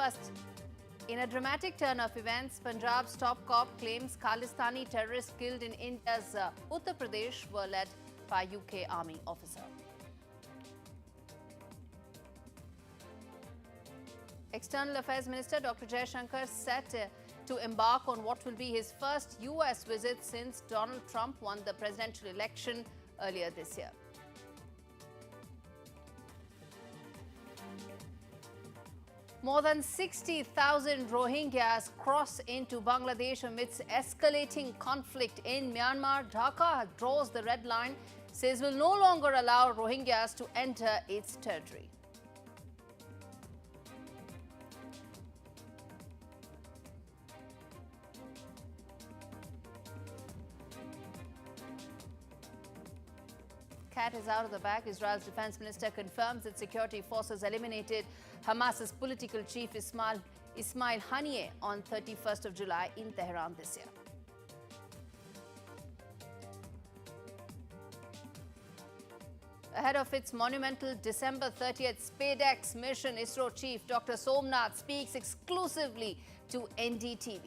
First, in a dramatic turn of events, Punjab's top cop claims Khalistani terrorists killed in India's Uttar Pradesh were led by UK Army officer. External Affairs Minister Dr. Jaishankar set to embark on what will be his first US visit since Donald Trump won the presidential election earlier this year. More than 60,000 Rohingyas cross into Bangladesh amidst escalating conflict in Myanmar. Dhaka draws the red line, says will no longer allow Rohingyas to enter its territory. Cat is out of the bag. Israel's defense minister confirms that security forces eliminated Hamas's political chief Ismail Haniyeh on 31st of July in Tehran this year. Ahead of its monumental December 30th SpaceX mission, ISRO chief Dr. Somnath speaks exclusively to NDTV.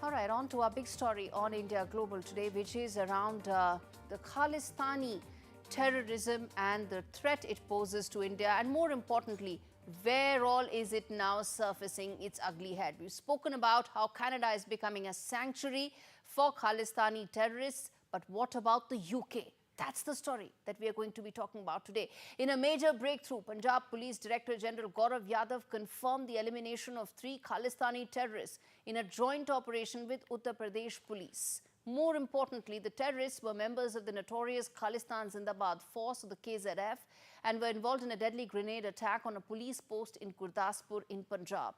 All right, on to our big story on India Global today, which is around the Khalistani terrorism and the threat it poses to India, and more importantly, where all is it now surfacing its ugly head. We've spoken about how Canada is becoming a sanctuary for Khalistani terrorists, but what about the UK? That's the story that we are going to be talking about today. In a major breakthrough, Punjab Police Director General Gaurav Yadav confirmed the elimination of 3 Khalistani terrorists in a joint operation with Uttar Pradesh Police. More importantly, the terrorists were members of the notorious Khalistan Zindabad force, the KZF, and were involved in a deadly grenade attack on a police post in Gurdaspur in Punjab.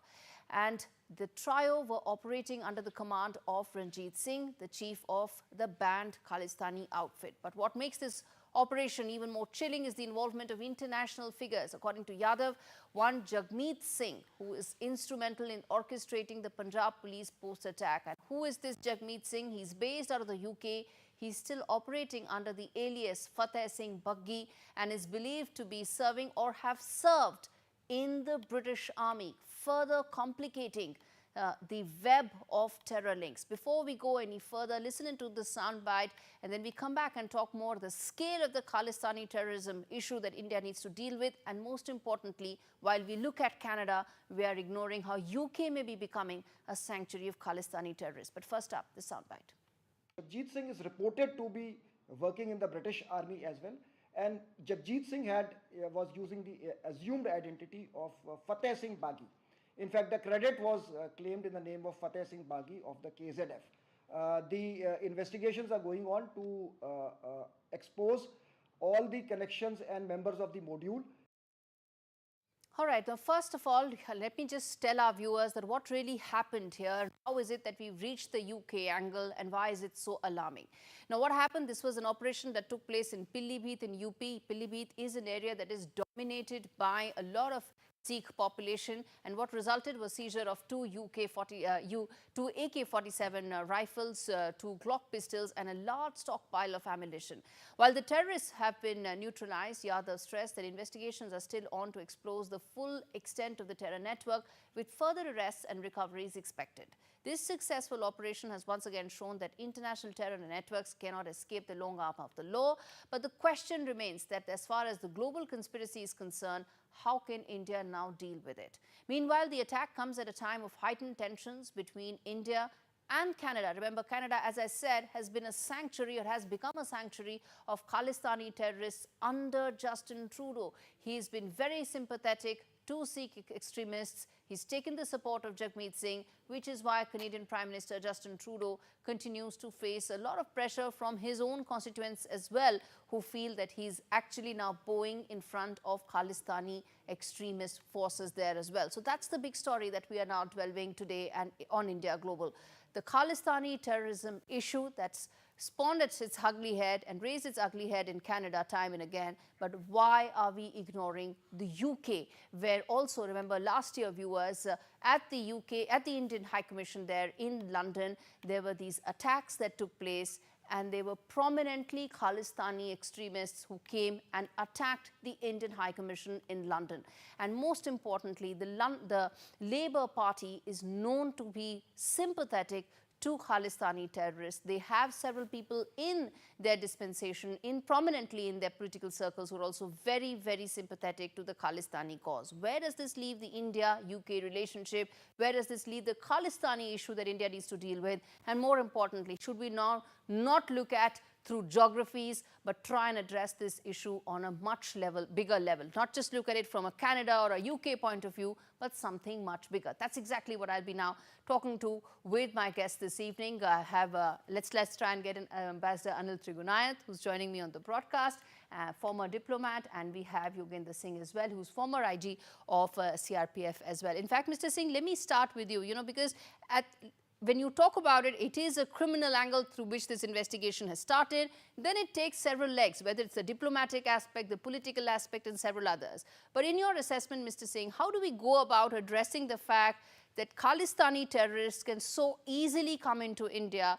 And the trio were operating under the command of Ranjit Singh, the chief of the banned Khalistani outfit. But what makes this operation even more chilling is the involvement of international figures. According to Yadav, one Jagmeet Singh, who is instrumental in orchestrating the Punjab police post attack. And who is this Jagmeet Singh? He's based out of the UK. He's still operating under the alias Fateh Singh Baggi and is believed to be serving or have served in the British Army, further complicating the web of terror links. Before we go any further, listen into the soundbite and then we come back and talk more the scale of the Khalistani terrorism issue that India needs to deal with, and most importantly, while we look at Canada, we are ignoring how UK may be becoming a sanctuary of Khalistani terrorists. But first up, the soundbite. Jagjit Singh is reported to be working in the British Army as well, and Jagjit Singh was using the assumed identity of Fateh Singh Baggi. In fact, the credit was claimed in the name of Fateh Singh Baggi of the KZF. The investigations are going on to expose all the connections and members of the module. All right, now first of all, let me just tell our viewers that what really happened here. How is it that we've reached the UK angle and why is it so alarming? Now what happened, this was an operation that took place in Pilibhit in UP. Pilibhit is an area that is dominated by a lot of Sikh population, and what resulted was seizure of 2 AK-47 rifles, 2 Glock pistols and a large stockpile of ammunition. While the terrorists have been neutralized, Yadav stressed that investigations are still on to expose the full extent of the terror network, with further arrests and recoveries expected. This successful operation has once again shown that international terror networks cannot escape the long arm of the law. But the question remains that as far as the global conspiracy is concerned, how can India now deal with it? Meanwhile, the attack comes at a time of heightened tensions between India and Canada. Remember, Canada, as I said, has been a sanctuary or has become a sanctuary of Khalistani terrorists under Justin Trudeau. He's been very sympathetic to Sikh extremists. He's taken the support of Jagmeet Singh, which is why Canadian Prime Minister Justin Trudeau continues to face a lot of pressure from his own constituents as well, who feel that he's actually now bowing in front of Khalistani extremist forces there as well. So that's the big story that we are now delving today and on India Global. The Khalistani terrorism issue that's spawned its ugly head and raised its ugly head in Canada time and again. But why are we ignoring the UK, where also, remember last year, viewers, at the UK, at the Indian High Commission there in London, there were these attacks that took place, and they were prominently Khalistani extremists who came and attacked the Indian High Commission in London. And most importantly, the Labour Party is known to be sympathetic to Khalistani terrorists. They have several people in their dispensation, prominently in their political circles, who are also very, very sympathetic to the Khalistani cause. Where does this leave the India-UK relationship? Where does this leave the Khalistani issue that India needs to deal with? And more importantly, should we now not look at through geographies, but try and address this issue on a much bigger level? Not just look at it from a Canada or a UK point of view, but something much bigger. That's exactly what I'll be now talking to with my guest this evening. I have, let's try and get Ambassador Anil Trigunayat, who's joining me on the broadcast, former diplomat, and we have Yogendra Singh as well, who's former IG of CRPF as well. In fact, Mr. Singh, let me start with you, because when you talk about it, it is a criminal angle through which this investigation has started. Then it takes several legs, whether it's the diplomatic aspect, the political aspect, and several others. But in your assessment, Mr. Singh, how do we go about addressing the fact that Khalistani terrorists can so easily come into India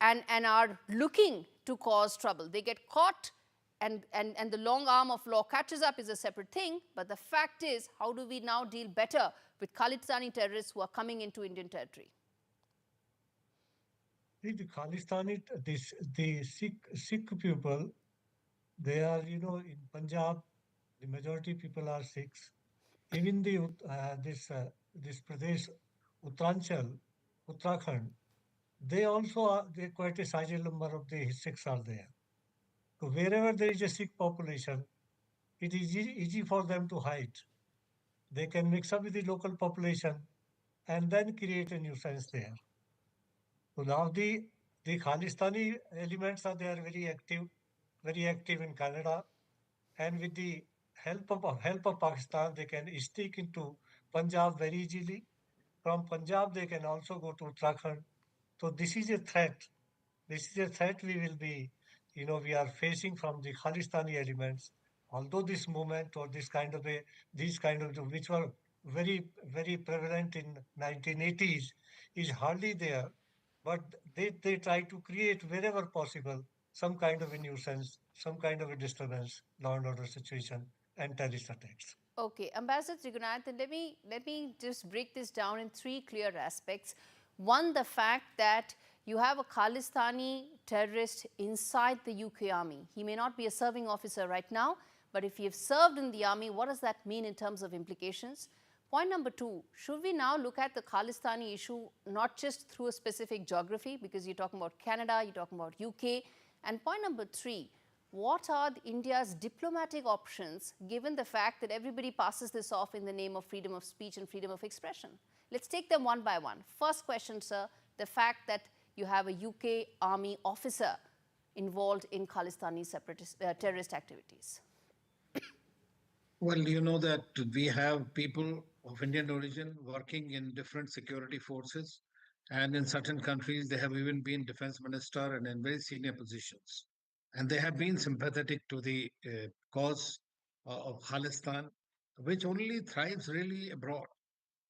and are looking to cause trouble? They get caught, and the long arm of law catches up is a separate thing. But the fact is, how do we now deal better with Khalistani terrorists who are coming into Indian territory? The Khalistani, the Sikh people, they are, in Punjab, the majority people are Sikhs. Even this Pradesh, Uttarakhand, they also are, they quite a sizable number of the Sikhs are there. So wherever there is a Sikh population, it is easy for them to hide. They can mix up with the local population and then create a nuisance there. So now the Khalistani elements are there very active in Canada, and with the help of Pakistan, they can stick into Punjab very easily. From Punjab, they can also go to Uttarakhand. So this is a threat. This is a threat we will be, we are facing from the Khalistani elements. Although this movement or these kind of which were very, very prevalent in 1980s is hardly there, but they try to create wherever possible some kind of a nuisance, some kind of a disturbance, law and order situation, and terrorist attacks. Okay, Ambassador Trigunayat, let me just break this down in three clear aspects. One, the fact that you have a Khalistani terrorist inside the UK army. He may not be a serving officer right now, but if he has served in the army, what does that mean in terms of implications? Point number two, should we now look at the Khalistani issue not just through a specific geography, because you're talking about Canada, you're talking about UK, and point number three, what are India's diplomatic options given the fact that everybody passes this off in the name of freedom of speech and freedom of expression? Let's take them one by one. First question, sir, the fact that you have a UK army officer involved in Khalistani terrorist activities. Well, you know that we have people of Indian origin working in different security forces, and in certain countries, they have even been defense minister and in very senior positions. And they have been sympathetic to the cause of Khalistan, which only thrives really abroad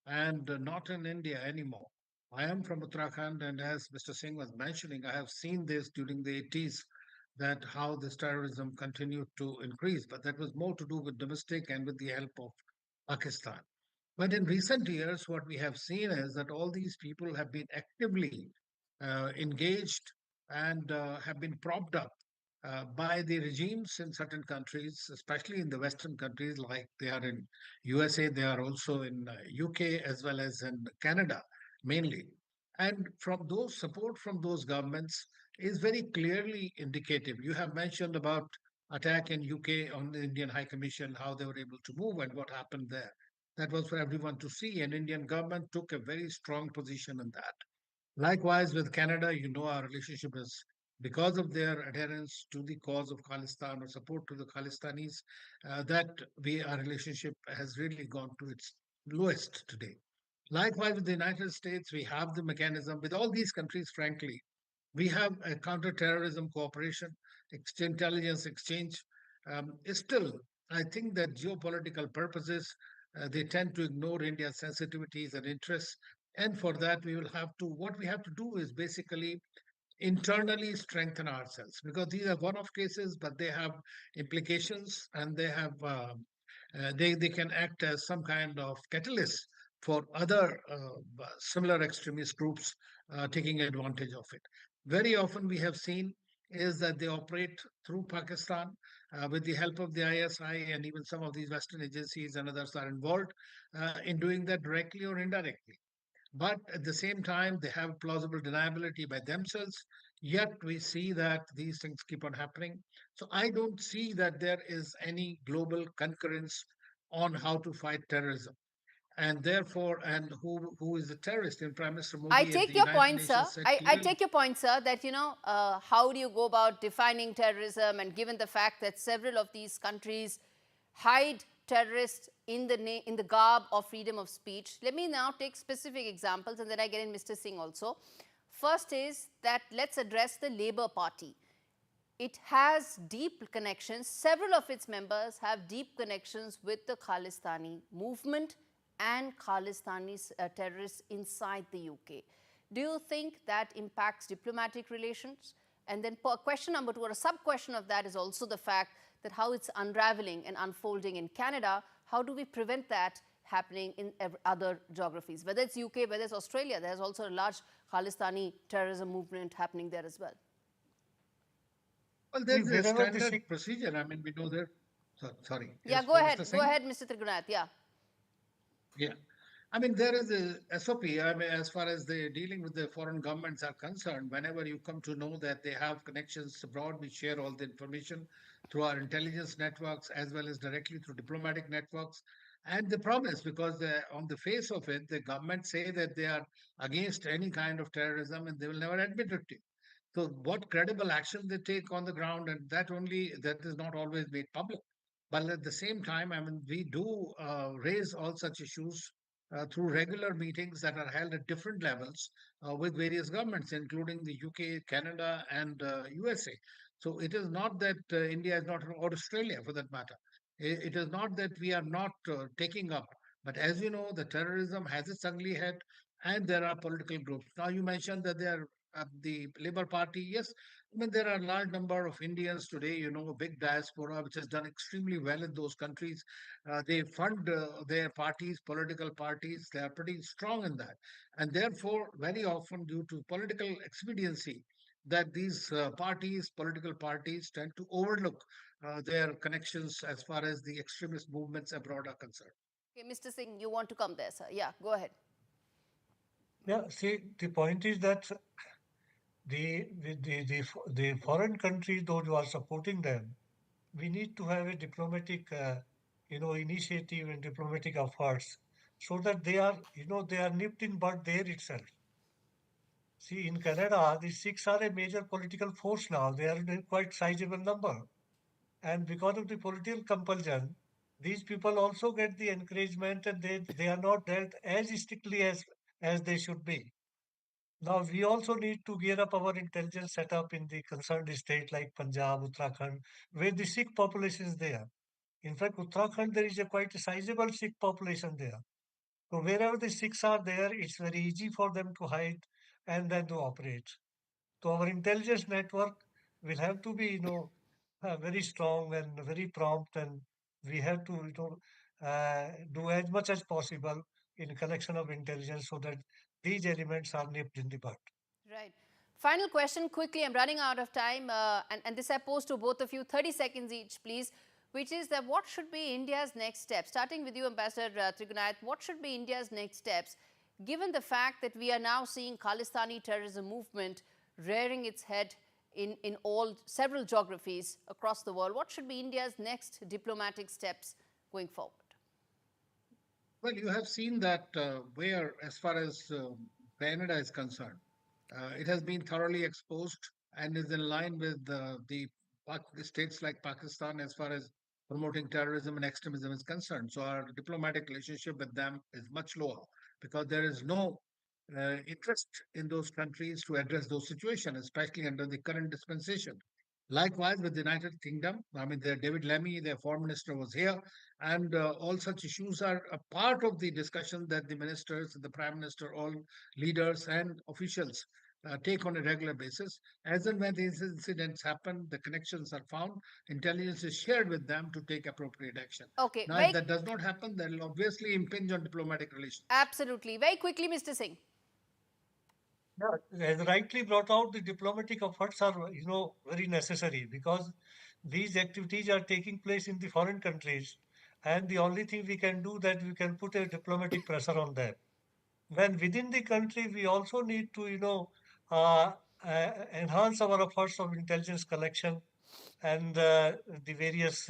and not in India anymore. I am from Uttarakhand, and as Mr. Singh was mentioning, I have seen this during the 80s that how this terrorism continued to increase, but that was more to do with domestic and with the help of Pakistan. But in recent years, what we have seen is that all these people have been actively engaged and have been propped up by the regimes in certain countries, especially in the Western countries, like they are in USA, they are also in UK as well as in Canada, mainly. And from those support from those governments is very clearly indicative. You have mentioned about attack in UK on the Indian High Commission, how they were able to move and what happened there. That was for everyone to see, and Indian government took a very strong position in that. Likewise, with Canada, our relationship is because of their adherence to the cause of Khalistan or support to the Khalistanis, that our relationship has really gone to its lowest today. Likewise, with the United States, we have the mechanism. With all these countries, frankly, We have a counter-terrorism cooperation, intelligence exchange. Still, I think that geopolitical purposes, they tend to ignore India's sensitivities and interests. And for that, what we have to do is basically internally strengthen ourselves, because these are one-off cases, but they have implications, and they can act as some kind of catalyst for other similar extremist groups taking advantage of it. Very often we have seen is that they operate through Pakistan with the help of the ISI, and even some of these Western agencies and others are involved in doing that directly or indirectly. But at the same time, they have plausible deniability by themselves. Yet we see that these things keep on happening. So I don't see that there is any global concurrence on how to fight terrorism. And therefore, and who is the terrorist? And Prime Minister I Modi at the take your United point, sir. Nations said I clearly. take your point, sir, that, how do you go about defining terrorism? And given the fact that several of these countries hide terrorists in the garb of freedom of speech, let me now take specific examples, and then I get in Mr. Singh also. First is that let's address the Labour Party. It has deep connections. Several of its members have deep connections with the Khalistani movement and Khalistani terrorists inside the UK. Do you think that impacts diplomatic relations? And then question number two, or a sub-question of that, is also the fact that how it's unraveling and unfolding in Canada. How do we prevent that happening in other geographies? Whether it's UK, whether it's Australia, there's also a large Khalistani terrorism movement happening there as well. Well, See, there's a wherever the standard procedure. I mean, we know that. Sorry. Yeah, Yes, go ahead. Mr. Go Singh? ahead, Mr. Trigunath. Yeah. Yeah. I mean, there is a SOP. I mean, as far as the dealing with the foreign governments are concerned, whenever you come to know that they have connections abroad, we share all the information through our intelligence networks as well as directly through diplomatic networks. And the promise, because on the face of it, the government say that they are against any kind of terrorism and they will never admit it to you. So what credible action they take on the ground, and that is not always made public. But at the same time, I mean, we do raise all such issues through regular meetings that are held at different levels with various governments, including the UK, Canada, and USA. So it is not that India is not, or Australia for that matter. It is not that we are not taking up. But as you know, the terrorism has its ugly head, and there are political groups. Now, you mentioned that there are the Labour Party. Yes, I mean, there are a large number of Indians today, a big diaspora, which has done extremely well in those countries. They fund their parties, political parties. They are pretty strong in that. And therefore, very often, due to political expediency, that these political parties, tend to overlook their connections as far as the extremist movements abroad are concerned. Okay, Mr. Singh, you want to come there, sir? Yeah, go ahead. Yeah, see, the point is that the foreign countries, those who are supporting them, we need to have a diplomatic, initiative and diplomatic efforts so that they are nipped in bud there itself. See, in Canada, the Sikhs are a major political force now. They are in a quite sizable number. And because of the political compulsion, these people also get the encouragement and they are not dealt as strictly as they should be. Now, we also need to gear up our intelligence setup in the concerned state like Punjab, Uttarakhand, where the Sikh population is there. In fact, Uttarakhand, there is a quite sizable Sikh population there. So wherever the Sikhs are there, it's very easy for them to hide and then to operate. So our intelligence network will have to be, very strong and very prompt, and we have to, do as much as possible in collection of intelligence so that these elements are nipped in the bud. Right. Final question quickly. I'm running out of time. And this I pose to both of you, 30 seconds each, please, which is that what should be India's next step? Starting with you, Ambassador Trigunath, what should be India's next steps, given the fact that we are now seeing Khalistani terrorism movement rearing its head in several geographies across the world? What should be India's next diplomatic steps going forward? Well, you have seen that where, as far as Canada is concerned, it has been thoroughly exposed and is in line with the states like Pakistan as far as promoting terrorism and extremism is concerned. So our diplomatic relationship with them is much lower because there is no interest in those countries to address those situations, especially under the current dispensation. Likewise, with the United Kingdom, I mean, David Lammy, their foreign minister, was here, and all such issues are a part of the discussion that the ministers, the prime minister, all leaders and officials take on a regular basis. As and when these incidents happen, the connections are found, intelligence is shared with them to take appropriate action. Okay, Now, if that does not happen, that will obviously impinge on diplomatic relations. absolutely. Very quickly, Mr. Singh. Yeah, as rightly brought out, the diplomatic efforts are, very necessary because these activities are taking place in the foreign countries, and the only thing we can do that we can put a diplomatic pressure on them. When within the country, we also need to, enhance our efforts of intelligence collection and the various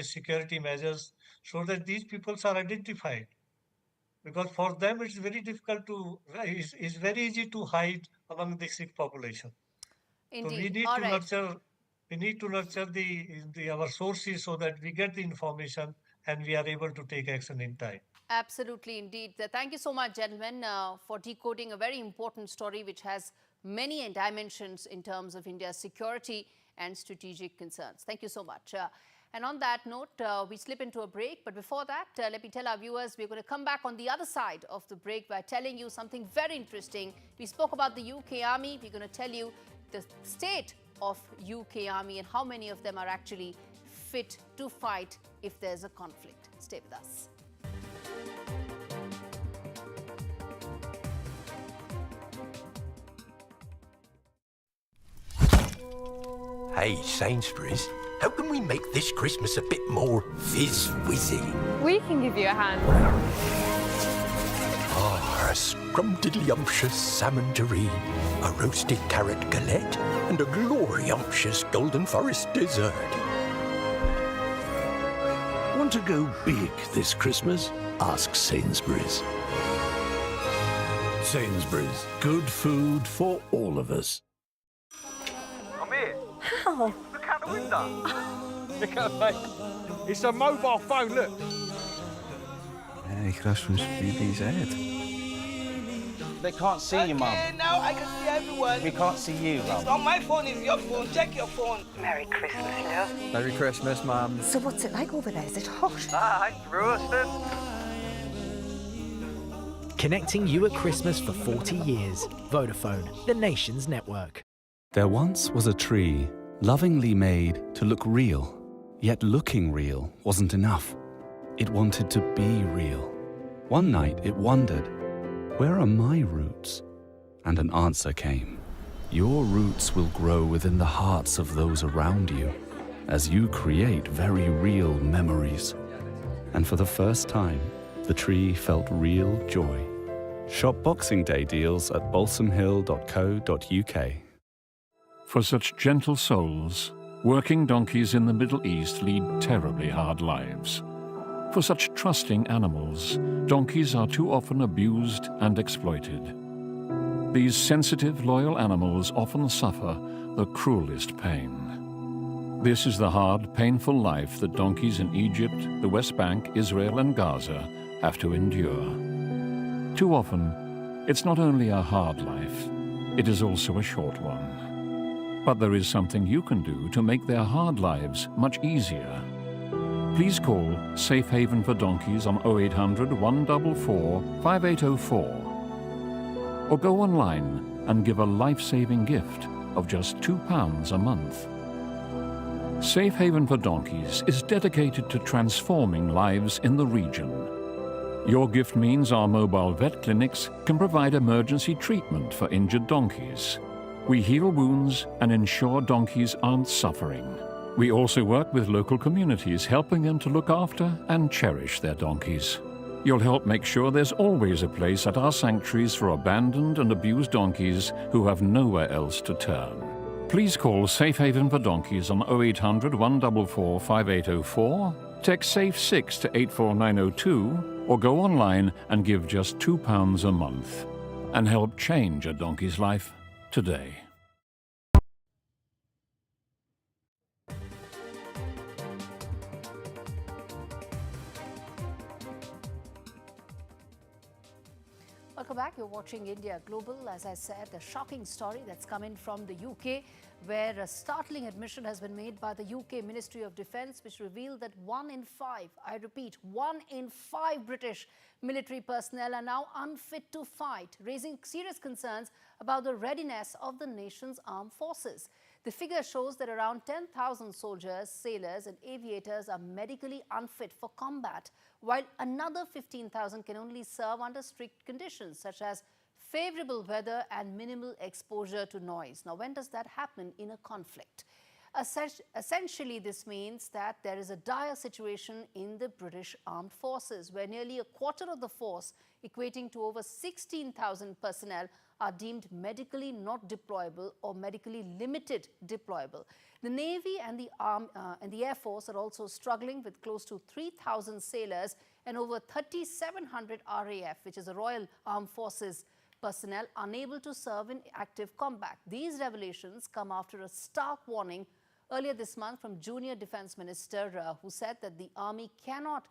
security measures so that these peoples are identified, because for them it's very difficult to it's very easy to hide among the Sikh population. So Indeed. All right. we need to nurture the our sources so that we get the information and we are able to take action in time. Absolutely, indeed. Thank you so much, gentlemen, for decoding a very important story which has many dimensions in terms of India's security and strategic concerns. Thank you so much. And on that note, we slip into a break. But before that, let me tell our viewers, we're going to come back on the other side of the break by telling you something very interesting. We spoke about the UK Army. We're going to tell you the state of UK Army and how many of them are actually fit to fight if there's a conflict. Stay with us. Hey, Sainsbury's, how can we make this Christmas a bit more fizz-whizzy? We can give you a hand. A scrumdiddlyumptious salmon terrine, a roasted carrot galette, and a gloriumptious golden forest dessert. Want to go big this Christmas? Ask Sainsbury's. Sainsbury's, good food for all of us. How? Look out the window. Look out, mate. It's a mobile phone, look. Merry Christmas, BBZ. They can't see you, Mum. Now I can see everyone. We can't see you, Mum. It's on my phone, it's your phone. Check your phone. Merry Christmas, love. Merry Christmas, Mum. So what's it like over there? Is it hot? It's roasted. Connecting you at Christmas for 40 years. Vodafone, the nation's network. There once was a tree, lovingly made to look real, yet looking real wasn't enough. It wanted to be real. One night it wondered, where are my roots? And an answer came. Your roots will grow within the hearts of those around you as you create very real memories. And for the first time, the tree felt real joy. Shop Boxing Day deals at balsamhill.co.uk. For such gentle souls, working donkeys in the Middle East lead terribly hard lives. For such trusting animals, donkeys are too often abused and exploited. These sensitive, loyal animals often suffer the cruelest pain. This is the hard, painful life that donkeys in Egypt, the West Bank, Israel and Gaza have to endure. Too often, it's not only a hard life, it is also a short one. But there is something you can do to make their hard lives much easier. Please call Safe Haven for Donkeys on 0800 144 5804 or go online and give a life-saving gift of just £2 a month. Safe Haven for Donkeys is dedicated to transforming lives in the region. Your gift means our mobile vet clinics can provide emergency treatment for injured donkeys. We heal wounds and ensure donkeys aren't suffering. We also work with local communities, helping them to look after and cherish their donkeys. You'll help make sure there's always a place at our sanctuaries for abandoned and abused donkeys who have nowhere else to turn. Please call Safe Haven for Donkeys on 0800 144 5804, text SAFE6 to 84902, or go online and give just £2 a month and help change a donkey's life today. Welcome back. You're watching India Global. As I said, a shocking story that's coming from the UK, where a startling admission has been made by the UK Ministry of Defence, which revealed that 1 in 5, I repeat, 1 in 5 British military personnel are now unfit to fight, raising serious concerns about the readiness of the nation's armed forces. The figure shows that around 10,000 soldiers, sailors and aviators are medically unfit for combat, while another 15,000 can only serve under strict conditions such as favorable weather and minimal exposure to noise. Now, when does that happen in a conflict? Essentially, this means that there is a dire situation in the British Armed Forces, where nearly a quarter of the force, equating to over 16,000 personnel, are deemed medically not deployable or medically limited deployable. The Navy and the Air Force are also struggling with close to 3,000 sailors and over 3,700 RAF, which is the Royal Armed Forces personnel, unable to serve in active combat. These revelations come after a stark warning earlier this month from Junior Defence Minister who said that the army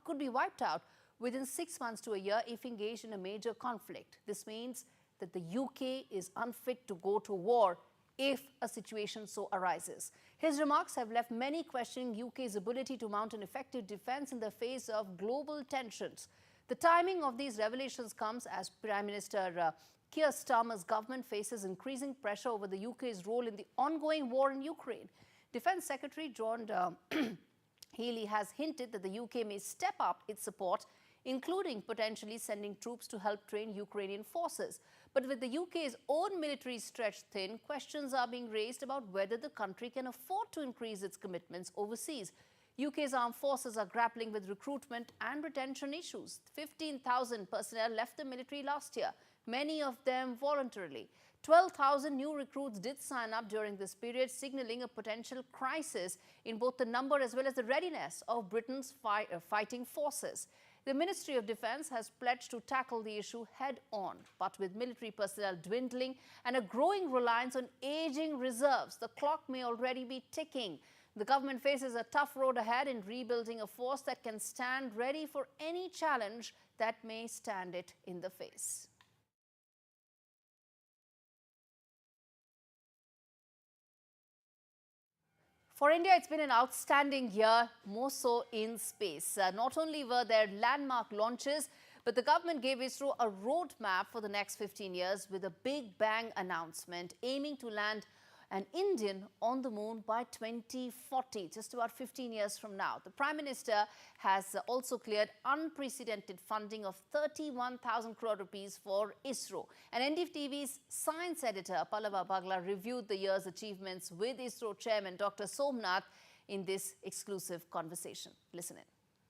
could be wiped out within 6 months to a year if engaged in a major conflict. This means that the UK is unfit to go to war if a situation so arises. His remarks have left many questioning UK's ability to mount an effective defence in the face of global tensions. The timing of these revelations comes as Prime Minister Keir Starmer's government faces increasing pressure over the UK's role in the ongoing war in Ukraine. Defence Secretary John Healey has hinted that the UK may step up its support, including potentially sending troops to help train Ukrainian forces. But with the UK's own military stretched thin, questions are being raised about whether the country can afford to increase its commitments overseas. UK's armed forces are grappling with recruitment and retention issues. 15,000 personnel left the military last year, many of them voluntarily. 12,000 new recruits did sign up during this period, signalling a potential crisis in both the number as well as the readiness of Britain's fighting forces. The Ministry of Defence has pledged to tackle the issue head-on, but with military personnel dwindling and a growing reliance on ageing reserves, the clock may already be ticking. The government faces a tough road ahead in rebuilding a force that can stand ready for any challenge that may stand it in the face. For India, it's been an outstanding year, more so in space. Not only were there landmark launches, but the government gave ISRO a roadmap for the next 15 years with a big bang announcement aiming to land an Indian on the moon by 2040, just about 15 years from now. The Prime Minister has also cleared unprecedented funding of 31,000 crore rupees for ISRO. And NDTV's science editor, Pallava Bagla, reviewed the year's achievements with ISRO chairman Dr. Somnath in this exclusive conversation. Listen in.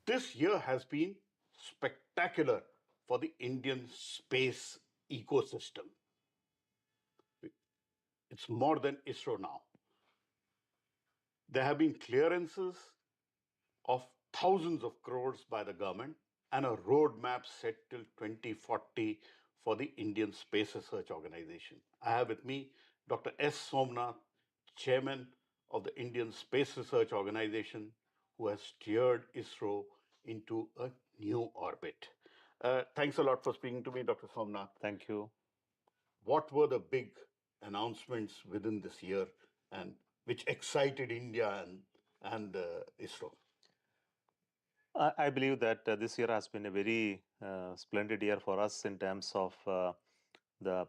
This year has been spectacular for the Indian space ecosystem. It's more than ISRO now. There have been clearances of thousands of crores by the government and a roadmap set till 2040 for the Indian Space Research Organization. I have with me Dr. S. Somnath, Chairman of the Indian Space Research Organization, who has steered ISRO into a new orbit. Thanks a lot for speaking to me, Dr. Somnath. Thank you. What were the big announcements within this year and which excited India and ISRO? I believe that this year has been a very splendid year for us in terms of the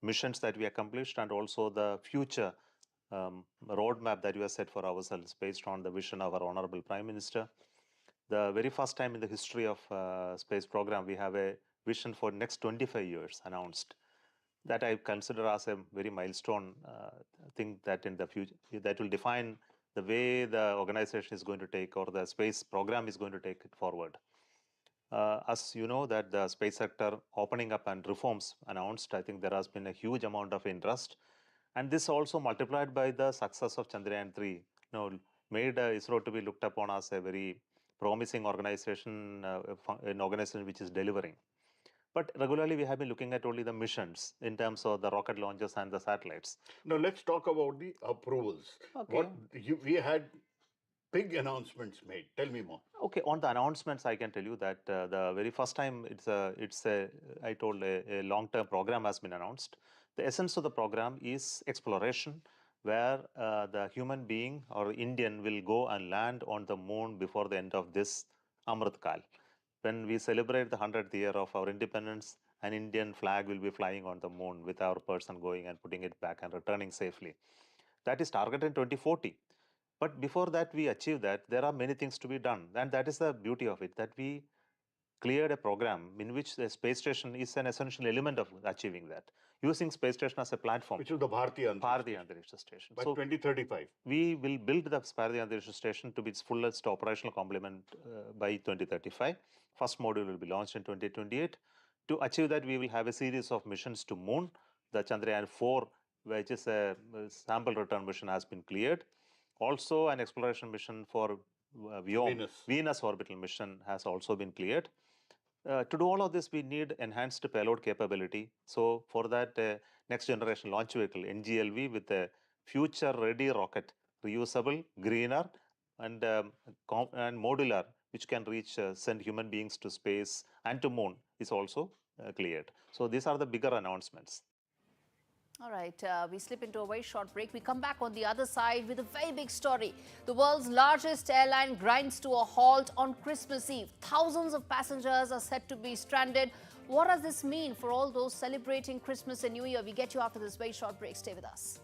missions that we accomplished and also the future roadmap that we have set for ourselves based on the vision of our Honorable Prime Minister. The very first time in the history of space program, we have a vision for next 25 years announced. That I consider as a very milestone thing that in the future that will define the way the organization is going to take or the space program is going to take it forward. As you know that the space sector opening up and reforms announced, I think there has been a huge amount of interest, and this also multiplied by the success of Chandrayaan-3, made ISRO to be looked upon as a very promising organization, an organization which is delivering. But regularly we have been looking at only the missions in terms of the rocket launches and the satellites. Now let's talk about the approvals. Okay. We had big announcements made. Tell me more. Okay, on the announcements, I can tell you that the very first time I told a long-term program has been announced. The essence of the program is exploration, where the human being or Indian will go and land on the moon before the end of this Amrit Kal. When we celebrate the 100th year of our independence, an Indian flag will be flying on the moon with our person going and putting it back and returning safely. That is targeted in 2040. But before that we achieve that, there are many things to be done. And that is the beauty of it, that we cleared a program in which the space station is an essential element of achieving that, using space station as a platform. Which is the Bharatiya Antariksha Station. By 2035. We will build the Bharatiya Antariksha Station to be its fullest operational complement by 2035. First module will be launched in 2028. To achieve that, we will have a series of missions to Moon. The Chandrayaan 4, which is a sample return mission, has been cleared. Also, an exploration mission for Venus orbital mission has also been cleared. To do all of this, we need enhanced payload capability. So for that, next generation launch vehicle, NGLV, with a future-ready rocket, reusable, greener, and modular, which can send human beings to space and to Moon, is also cleared. So these are the bigger announcements. All right, we slip into a very short break. We come back on the other side with a very big story. The world's largest airline grinds to a halt on Christmas Eve. Thousands of passengers are set to be stranded. What does this mean for all those celebrating Christmas and New Year? We get you after this very short break. Stay with us.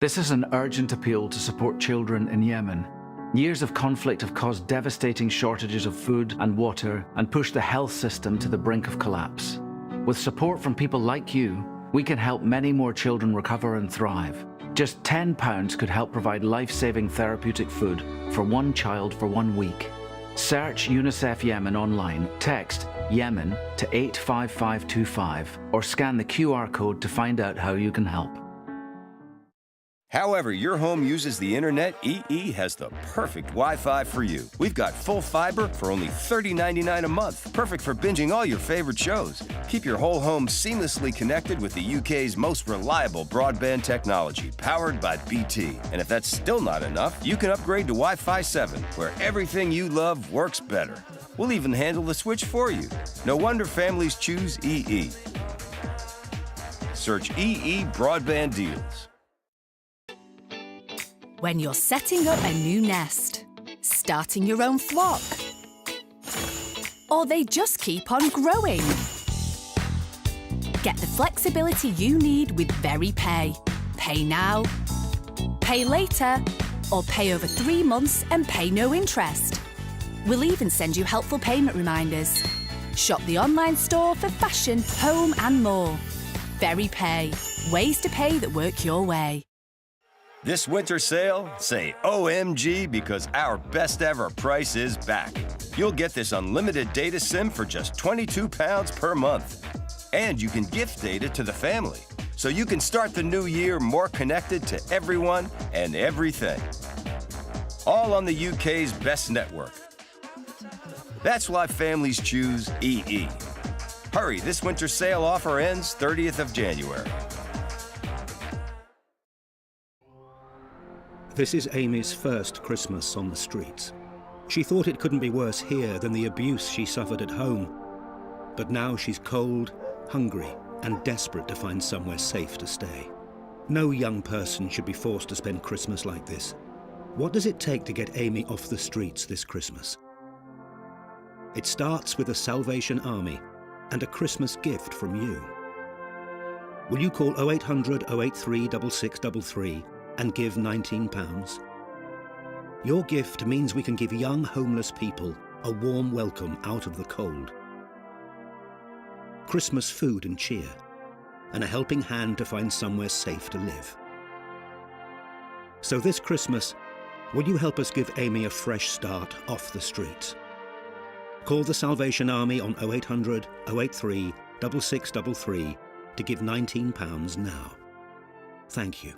This is an urgent appeal to support children in Yemen. Years of conflict have caused devastating shortages of food and water and pushed the health system to the brink of collapse. With support from people like you, we can help many more children recover and thrive. Just £10 could help provide life-saving therapeutic food for one child for 1 week. Search UNICEF Yemen online, text Yemen to 85525, or scan the QR code to find out how you can help. However your home uses the internet, EE has the perfect Wi-Fi for you. We've got full fiber for only $30.99 a month, perfect for binging all your favorite shows. Keep your whole home seamlessly connected with the UK's most reliable broadband technology, powered by BT. And if that's still not enough, you can upgrade to Wi-Fi 7, where everything you love works better. We'll even handle the switch for you. No wonder families choose EE. Search EE Broadband Deals. When you're setting up a new nest, starting your own flock, or they just keep on growing. Get the flexibility you need with VeryPay. Pay now, pay later, or pay over 3 months and pay no interest. We'll even send you helpful payment reminders. Shop the online store for fashion, home and more. VeryPay. Ways to pay that work your way. This winter sale, say OMG, because our best ever price is back. You'll get this unlimited data SIM for just £22 per month. And you can gift data to the family, so you can start the new year more connected to everyone and everything. All on the UK's best network. That's why families choose EE. Hurry, this winter sale offer ends 30th of January. This is Amy's first Christmas on the streets. She thought it couldn't be worse here than the abuse she suffered at home. But now she's cold, hungry, and desperate to find somewhere safe to stay. No young person should be forced to spend Christmas like this. What does it take to get Amy off the streets this Christmas? It starts with the Salvation Army and a Christmas gift from you. Will you call 0800 083 6633 and give £19? Your gift means we can give young homeless people a warm welcome out of the cold. Christmas food and cheer, and a helping hand to find somewhere safe to live. So this Christmas, will you help us give Amy a fresh start off the streets? Call the Salvation Army on 0800 083 6633 to give £19 now. Thank you.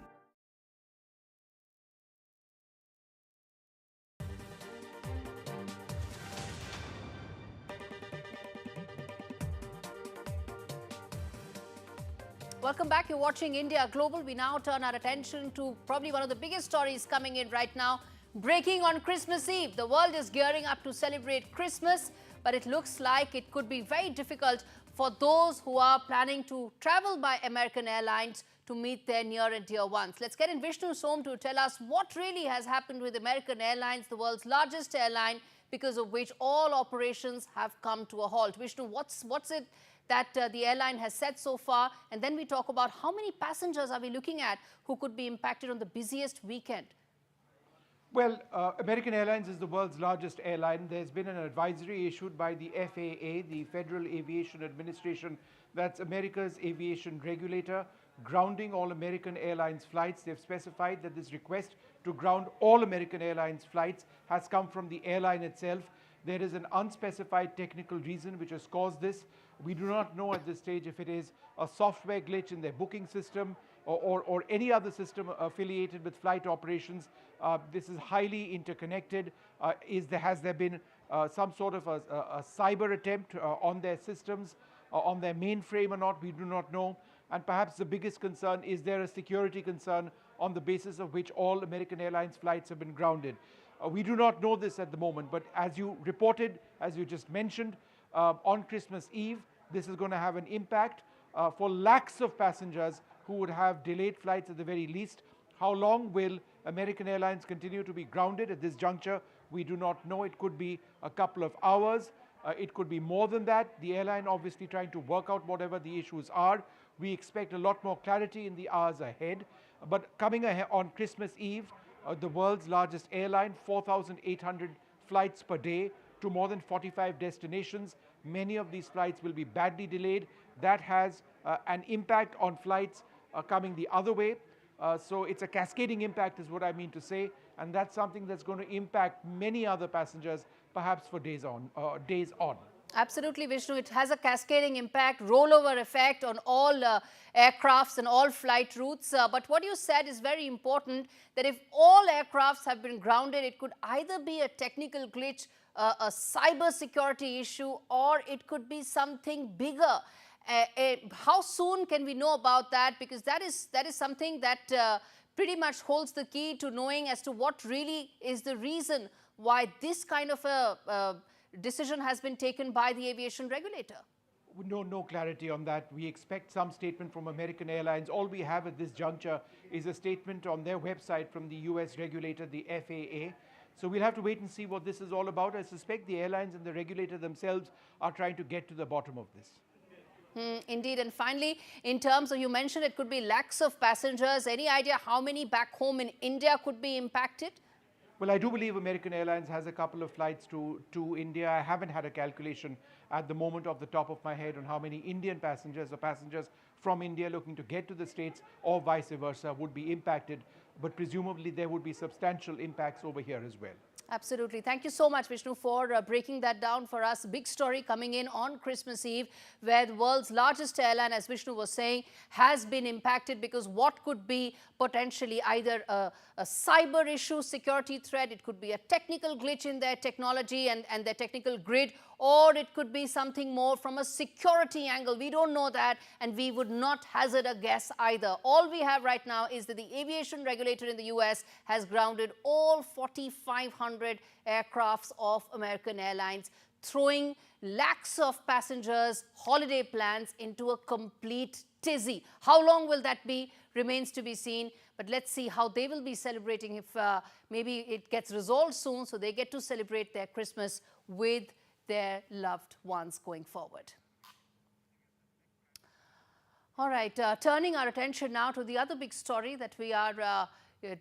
Welcome back. You're watching India Global. We now turn our attention to probably one of the biggest stories coming in right now. Breaking on Christmas Eve. The world is gearing up to celebrate Christmas, but it looks like it could be very difficult for those who are planning to travel by American Airlines to meet their near and dear ones. Let's get in Vishnu Som to tell us what really has happened with American Airlines, the world's largest airline, because of which all operations have come to a halt. Vishnu, what's it that the airline has said so far? And then we talk about how many passengers are we looking at who could be impacted on the busiest weekend? Well, American Airlines is the world's largest airline. There's been an advisory issued by the FAA, the Federal Aviation Administration, that's America's aviation regulator, grounding all American Airlines flights. They've specified that this request to ground all American Airlines flights has come from the airline itself. There is an unspecified technical reason which has caused this. We do not know at this stage if it is a software glitch in their booking system or any other system affiliated with flight operations. This is highly interconnected. Has there been some sort of a cyber attempt on their systems, on their mainframe or not? We do not know. And perhaps the biggest concern, is there a security concern on the basis of which all American Airlines flights have been grounded? We do not know this at the moment, but as you reported, as you just mentioned, on Christmas Eve, this is going to have an impact for lakhs of passengers who would have delayed flights at the very least. How long will American Airlines continue to be grounded at this juncture? We do not know. It could be a couple of hours. It could be more than that. The airline obviously trying to work out whatever the issues are. We expect a lot more clarity in the hours ahead. But coming ahead on Christmas Eve, the world's largest airline, 4,800 flights per day to more than 45 destinations. Many of these flights will be badly delayed. That has an impact on flights coming the other way. So it's a cascading impact is what I mean to say. And that's something that's going to impact many other passengers, perhaps for days on. Absolutely, Vishnu. It has a cascading impact, rollover effect on all aircrafts and all flight routes. But what you said is very important, that if all aircrafts have been grounded, it could either be a technical glitch, a cyber security issue, or it could be something bigger. How soon can we know about that? Because that is something that pretty much holds the key to knowing as to what really is the reason why this kind of a decision has been taken by the aviation regulator. No clarity on that. We expect some statement from American Airlines. All we have at this juncture is a statement on their website from the US regulator, the FAA. So we'll have to wait and see what this is all about. I suspect the airlines and the regulator themselves are trying to get to the bottom of this. Indeed. And finally, in terms of, you mentioned it could be lakhs of passengers. Any idea how many back home in India could be impacted? Well, I do believe American Airlines has a couple of flights to India. I haven't had a calculation at the moment off the top of my head on how many Indian passengers or passengers from India looking to get to the States or vice versa would be impacted. But presumably there would be substantial impacts over here as well. Absolutely. Thank you so much, Vishnu, for breaking that down for us. Big story coming in on Christmas Eve, where the world's largest airline, as Vishnu was saying, has been impacted because what could be potentially either a cyber issue, security threat, it could be a technical glitch in their technology and their technical grid, or it could be something more from a security angle. We don't know that, and we would not hazard a guess either. All we have right now is that the aviation regulator in the US has grounded all 4,500 aircrafts of American Airlines, throwing lakhs of passengers' holiday plans into a complete tizzy. How long will that be remains to be seen, but let's see how they will be celebrating if maybe it gets resolved soon so they get to celebrate their Christmas with their loved ones going forward. All right, turning our attention now to the other big story that we are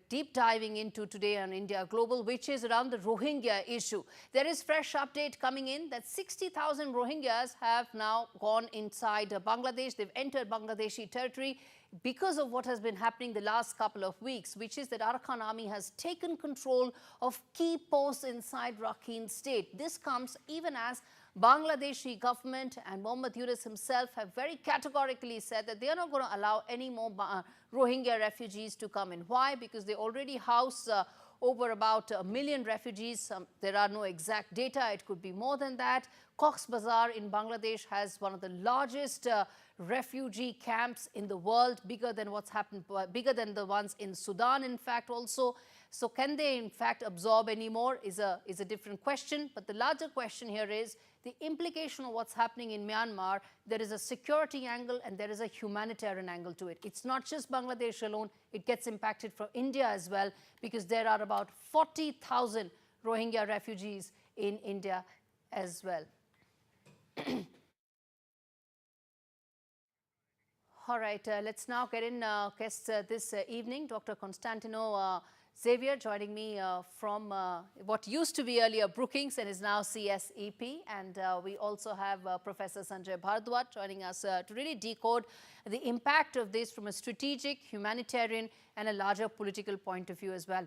deep diving into today on India Global, which is around the Rohingya issue. There is fresh update coming in that 60,000 Rohingyas have now gone inside Bangladesh. They've entered Bangladeshi territory because of what has been happening the last couple of weeks, which is that Arakan army has taken control of key posts inside Rakhine state. This comes even as Bangladeshi government and Mohammad Yunus himself have very categorically said that they are not going to allow any more Rohingya refugees to come in. Why? Because they already house over about 1 million refugees. There are no exact data. It could be more than that. Cox's Bazar in Bangladesh has one of the largest refugee camps in the world, bigger than what's happened, bigger than the ones in Sudan, in fact, also. So can they, in fact, absorb any more is a different question. But the larger question here is the implication of what's happening in Myanmar. There is a security angle and there is a humanitarian angle to it. It's not just Bangladesh alone. It gets impacted from India as well, because there are about 40,000 Rohingya refugees in India as well. All right, let's now get in guests this evening. Dr. Constantino Xavier joining me from what used to be earlier Brookings and is now CSEP. And we also have Professor Sanjay Bharadwaj joining us to really decode the impact of this from a strategic, humanitarian and a larger political point of view as well.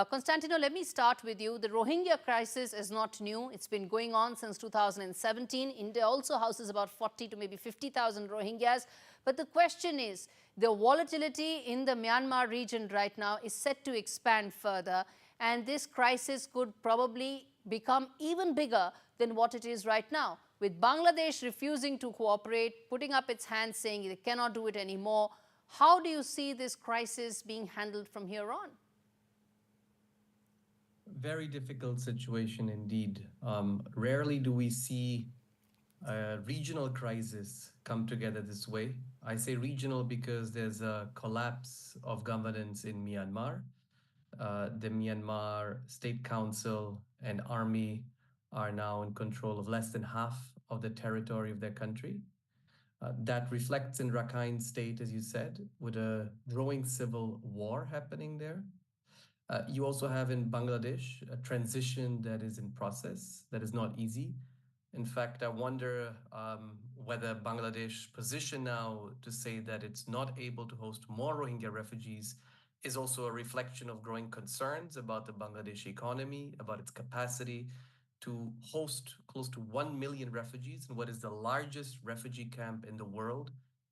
Constantino, let me start with you. The Rohingya crisis is not new. It's been going on since 2017. India also houses about 40 to maybe 50,000 Rohingyas. But the question is, the volatility in the Myanmar region right now is set to expand further, and this crisis could probably become even bigger than what it is right now, with Bangladesh refusing to cooperate, putting up its hands saying they cannot do it anymore. How do you see this crisis being handled from here on? Very difficult situation indeed. Rarely do we see a regional crisis come together this way. I say regional because there's a collapse of governance in Myanmar. The Myanmar State Council and army are now in control of less than half of the territory of their country. That reflects in Rakhine State, as you said, with a growing civil war happening there. You also have in Bangladesh a transition that is in process, that is not easy. In fact, I wonder whether Bangladesh's position now to say that it's not able to host more Rohingya refugees is also a reflection of growing concerns about the Bangladeshi economy, about its capacity to host close to 1 million refugees in what is the largest refugee camp in the world,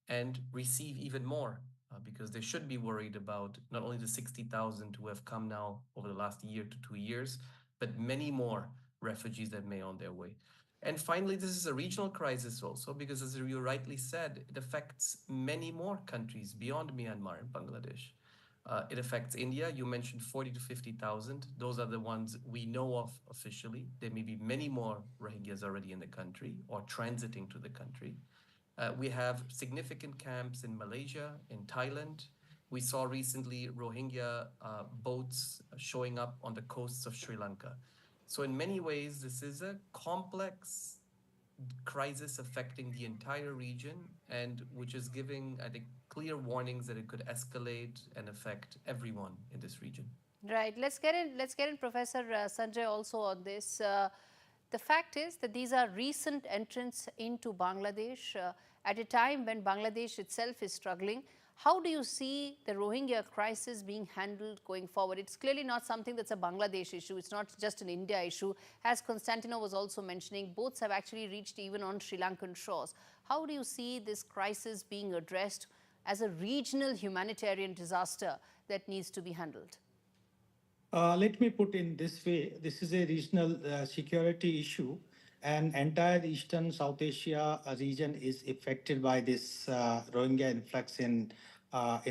and receive even more, because they should be worried about not only the 60,000 who have come now over the last year to 2 years, but many more refugees that may on their way. And finally, this is a regional crisis also, because as you rightly said, it affects many more countries beyond Myanmar and Bangladesh. It affects India. You mentioned 40 to 50,000. Those are the ones we know of officially. There may be many more Rohingyas already in the country or transiting to the country. We have significant camps in Malaysia, in Thailand. We saw recently Rohingya boats showing up on the coasts of Sri Lanka. So in many ways, this is a complex crisis affecting the entire region, and which is giving, I think, clear warnings that it could escalate and affect everyone in this region. Right. Let's get in Professor Sanjay also on this. The fact is that these are recent entrants into Bangladesh at a time when Bangladesh itself is struggling. How do you see the Rohingya crisis being handled going forward? It's clearly not something that's a Bangladesh issue. It's not just an India issue. As Constantino was also mentioning, boats have actually reached even on Sri Lankan shores. How do you see this crisis being addressed as a regional humanitarian disaster that needs to be handled? Let me put in this way. This is a regional security issue, and entire Eastern South Asia region is affected by this Rohingya influx in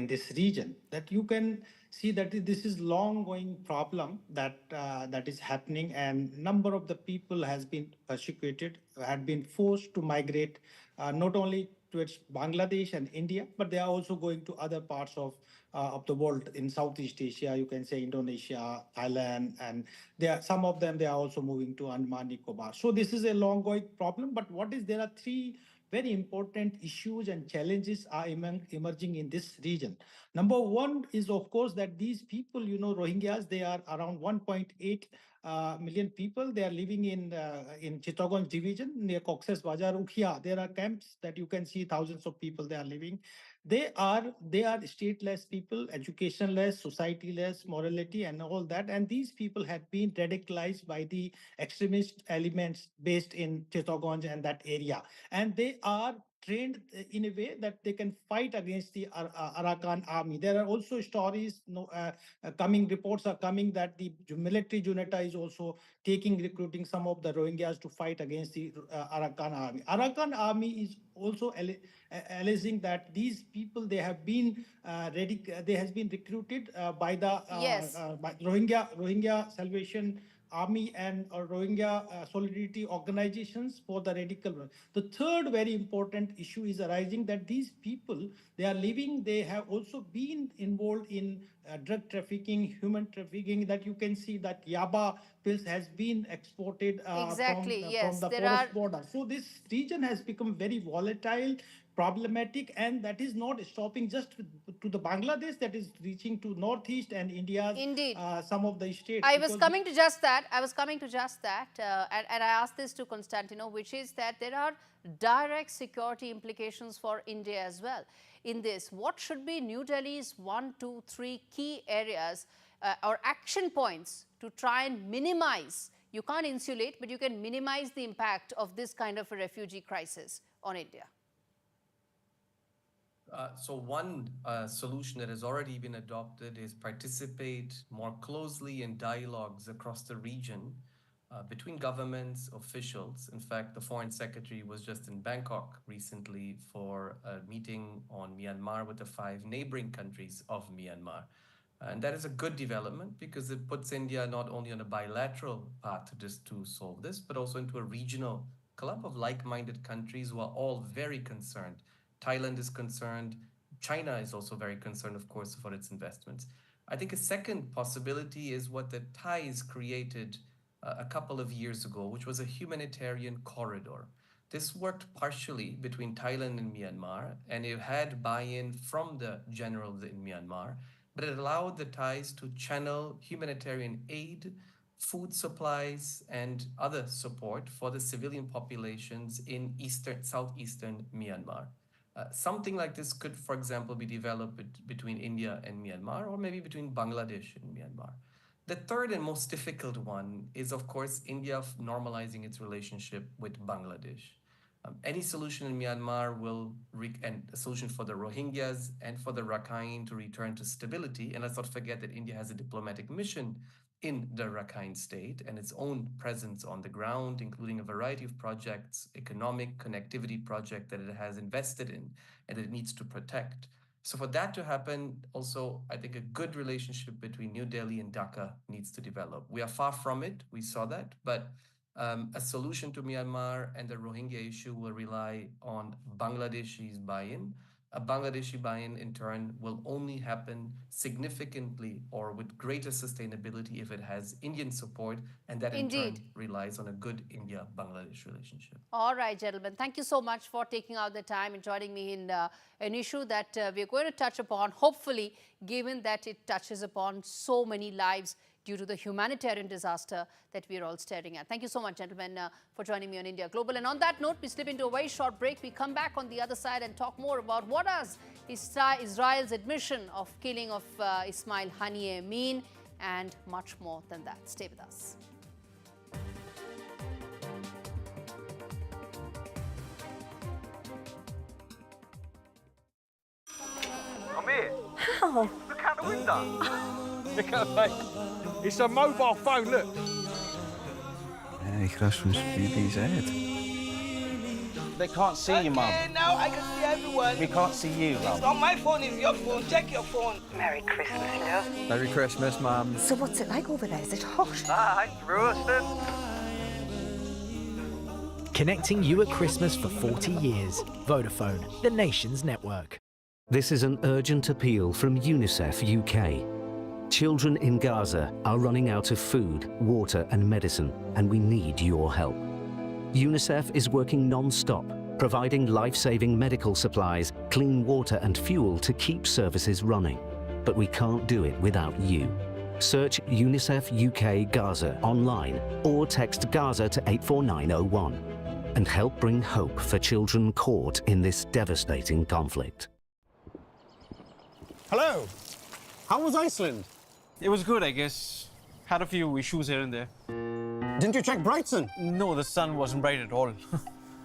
this region. That you can see that this is long-going problem that is happening, and number of the people has been persecuted, had been forced to migrate not only towards Bangladesh and India, but they are also going to other parts of the world in Southeast Asia. You can say Indonesia, Thailand, and some of them, they are also moving to Andaman Nicobar. So this is a long-going problem. But there are three very important issues and challenges are emerging in this region. Number one is, of course, that these people, Rohingyas, they are around 1.8 million people. They are living in Chittagong division near Cox's Bazar, Ukhia. There are camps that you can see thousands of people they are living. They are stateless people, educationless, societyless, morality, and all that. And these people have been radicalized by the extremist elements based in Chittagong and that area. And they are trained in a way that they can fight against the Arakan army. There are also stories, coming reports are coming that the military junta is also recruiting some of the Rohingyas to fight against the Arakan army. Arakan army is also alleging that these people, they have been recruited by the by Rohingya Salvation Army and Rohingya solidarity organizations for the radical work. The third very important issue is arising that these people, they have also been involved in drug trafficking, human trafficking, that you can see that Yaba pills has been exported from the forest border. So this region has become very volatile, problematic, and that is not stopping just to the Bangladesh, that is reaching to northeast and India's some of the states. I was coming to just that. And I asked this to Constantino, which is that there are direct security implications for India as well in this. What should be New Delhi's 1, 2, 3 key areas or action points to try and minimize? You can't insulate, but you can minimize the impact of this kind of a refugee crisis on India. So one solution that has already been adopted is participate more closely in dialogues across the region between governments, officials. In fact, the Foreign Secretary was just in Bangkok recently for a meeting on Myanmar with the 5 neighboring countries of Myanmar. And that is a good development because it puts India not only on a bilateral path to solve this, but also into a regional club of like-minded countries who are all very concerned. Thailand is concerned. China is also very concerned, of course, for its investments. I think a second possibility is what the Thais created a couple of years ago, which was a humanitarian corridor. This worked partially between Thailand and Myanmar, and it had buy-in from the generals in Myanmar, but it allowed the Thais to channel humanitarian aid, food supplies, and other support for the civilian populations in southeastern Myanmar. Something like this could, for example, be developed between India and Myanmar, or maybe between Bangladesh and Myanmar. The third and most difficult one is, of course, India normalizing its relationship with Bangladesh. Any solution in Myanmar and a solution for the Rohingyas and for the Rakhine to return to stability. And let's not forget that India has a diplomatic mission in the Rakhine state and its own presence on the ground, including a variety of projects, economic connectivity project that it has invested in and that it needs to protect. So for that to happen, also, I think a good relationship between New Delhi and Dhaka needs to develop. We are far from it, we saw that, but a solution to Myanmar and the Rohingya issue will rely on Bangladeshi's buy-in. A Bangladeshi buy-in, in turn, will only happen significantly or with greater sustainability if it has Indian support, and that in turn relies on a good India-Bangladesh relationship. All right, gentlemen. Thank you so much for taking out the time and joining me in an issue that we're going to touch upon, hopefully, given that it touches upon so many lives due to the humanitarian disaster that we're all staring at. Thank you so much, gentlemen, for joining me on India Global. And on that note, we slip into a very short break. We come back on the other side and talk more about what does Israel's admission of killing of Ismail Haniyeh mean, and much more than that. Stay with us. I'm here. How? Look out the window. Look out, mate. It's a mobile phone, look. Hij kruist baby's head. They can't see you, Mum. Okay, now I can see everyone. We can't see you, Mum. It's on my phone, it's your phone. Check your phone. Merry Christmas, love. Merry Christmas, Mums. So what's it like over there? Is it hot? It's roasted. Connecting you at Christmas for 40 years. Vodafone, the nation's network. This is an urgent appeal from UNICEF UK. Children in Gaza are running out of food, water and medicine, and we need your help. UNICEF is working non-stop, providing life-saving medical supplies, clean water and fuel to keep services running. But we can't do it without you. Search UNICEF UK Gaza online or text Gaza to 84901 and help bring hope for children caught in this devastating conflict. Hello. How was Iceland? It was good, I guess. Had a few issues here and there. Didn't you check Brighton? No, the sun wasn't bright at all.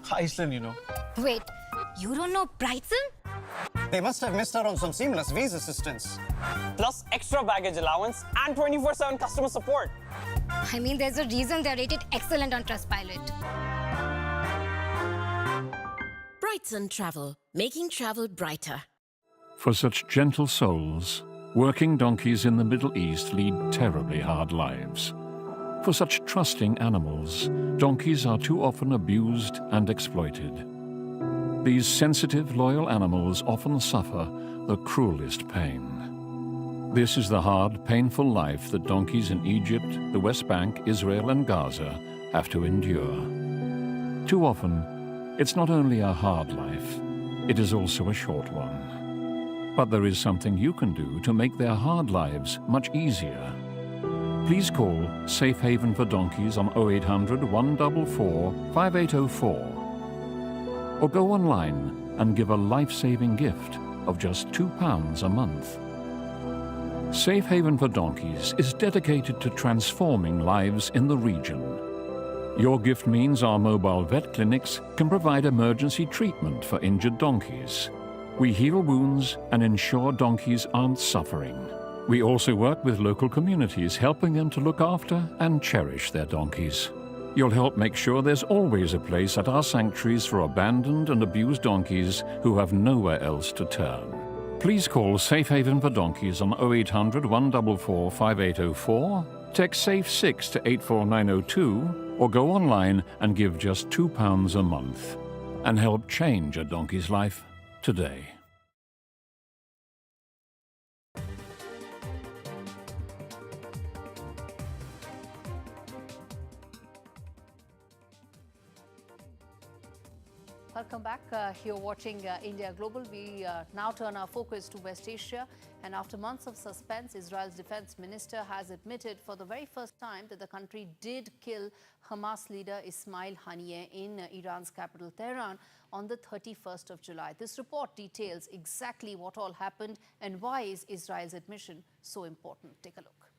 Iceland, you know. Wait, You don't know Brighton? They must have missed out on some seamless visa assistance. Plus extra baggage allowance and 24/7 customer support. I mean, there's a reason they're rated excellent on Trustpilot. Brighton Travel, making travel brighter. For such gentle souls, working donkeys in the Middle East lead terribly hard lives. For such trusting animals, donkeys are too often abused and exploited. These sensitive, loyal animals often suffer the cruelest pain. This is the hard, painful life that donkeys in Egypt, the West Bank, Israel and Gaza have to endure. Too often, it's not only a hard life, it is also a short one. But there is something you can do to make their hard lives much easier. Please call Safe Haven for Donkeys on 0800 144 5804 or go online and give a life-saving gift of just £2 a month. Safe Haven for Donkeys is dedicated to transforming lives in the region. Your gift means our mobile vet clinics can provide emergency treatment for injured donkeys. We heal wounds and ensure donkeys aren't suffering. We also work with local communities, helping them to look after and cherish their donkeys. You'll help make sure there's always a place at our sanctuaries for abandoned and abused donkeys who have nowhere else to turn. Please call Safe Haven for Donkeys on 0800 144 5804, text SAFE6 to 84902, or go online and give just £2 a month and help change a donkey's life today. Welcome back. You're watching India Global. We now turn our focus to West Asia. And after months of suspense, Israel's defense minister has admitted for the very first time that the country did kill Hamas leader Ismail Haniyeh in Iran's capital, Tehran, on the 31st of July. This report details exactly what all happened and why is Israel's admission so important. Take a look.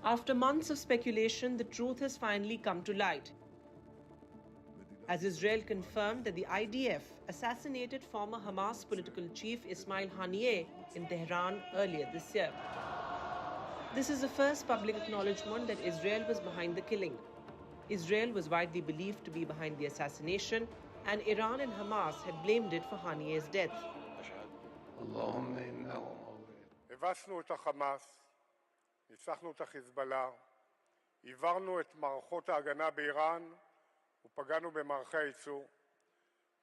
After months of speculation, the truth has finally come to light, as Israel confirmed that the IDF assassinated former Hamas political chief Ismail Haniyeh in Tehran earlier this year. This is the first public acknowledgement that Israel was behind the killing. Israel was widely believed to be behind the assassination, and Iran and Hamas had blamed it for Haniyeh's death. הבסנו את החמאס, ניצחנו את החיזבאללה, עברנו את מערכות ההגנה באיראן ופגענו במערכי הייצור,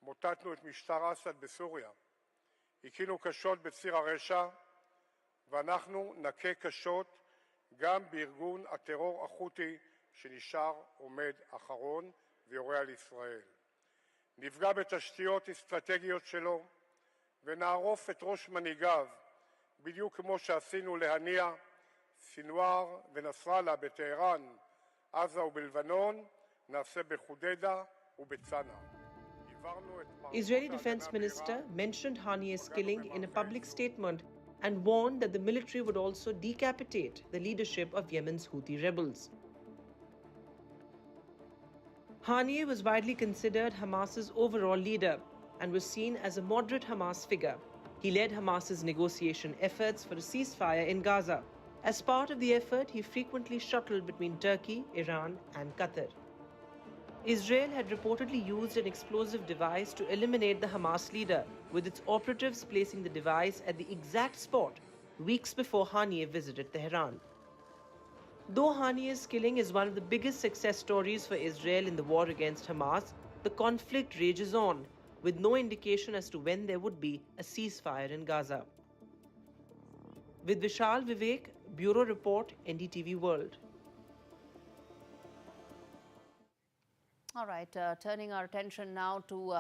מוטטנו את משטר אסד בסוריה, הכינו קשות בציר הרשע, ואנחנו נכה קשות גם בארגון הטרור החותי שנשאר עומד אחרון ויורה על ישראל. נפגע בתשתיות אסטרטגיות שלו ונערוף את ראש מנהיגיו, בדיוק כמו שעשינו להנייה, סינואר ונסראללה בטהרן, עזה ובלבנון, נעשה בחודדה ובצנע. Israeli Defense Minister mentioned Haniyeh's killing in a public statement and warned that the military would also decapitate the leadership of Yemen's Houthi rebels. Haniyeh was widely considered Hamas's overall leader and was seen as a moderate Hamas figure. He led Hamas's negotiation efforts for a ceasefire in Gaza. As part of the effort, he frequently shuttled between Turkey, Iran, and Qatar. Israel had reportedly used an explosive device to eliminate the Hamas leader, with its operatives placing the device at the exact spot weeks before Haniyeh visited Tehran. Though Haniyeh's killing is one of the biggest success stories for Israel in the war against Hamas, the conflict rages on, with no indication as to when there would be a ceasefire in Gaza. With Vishal Vivek, Bureau Report, NDTV World. All right, turning our attention now to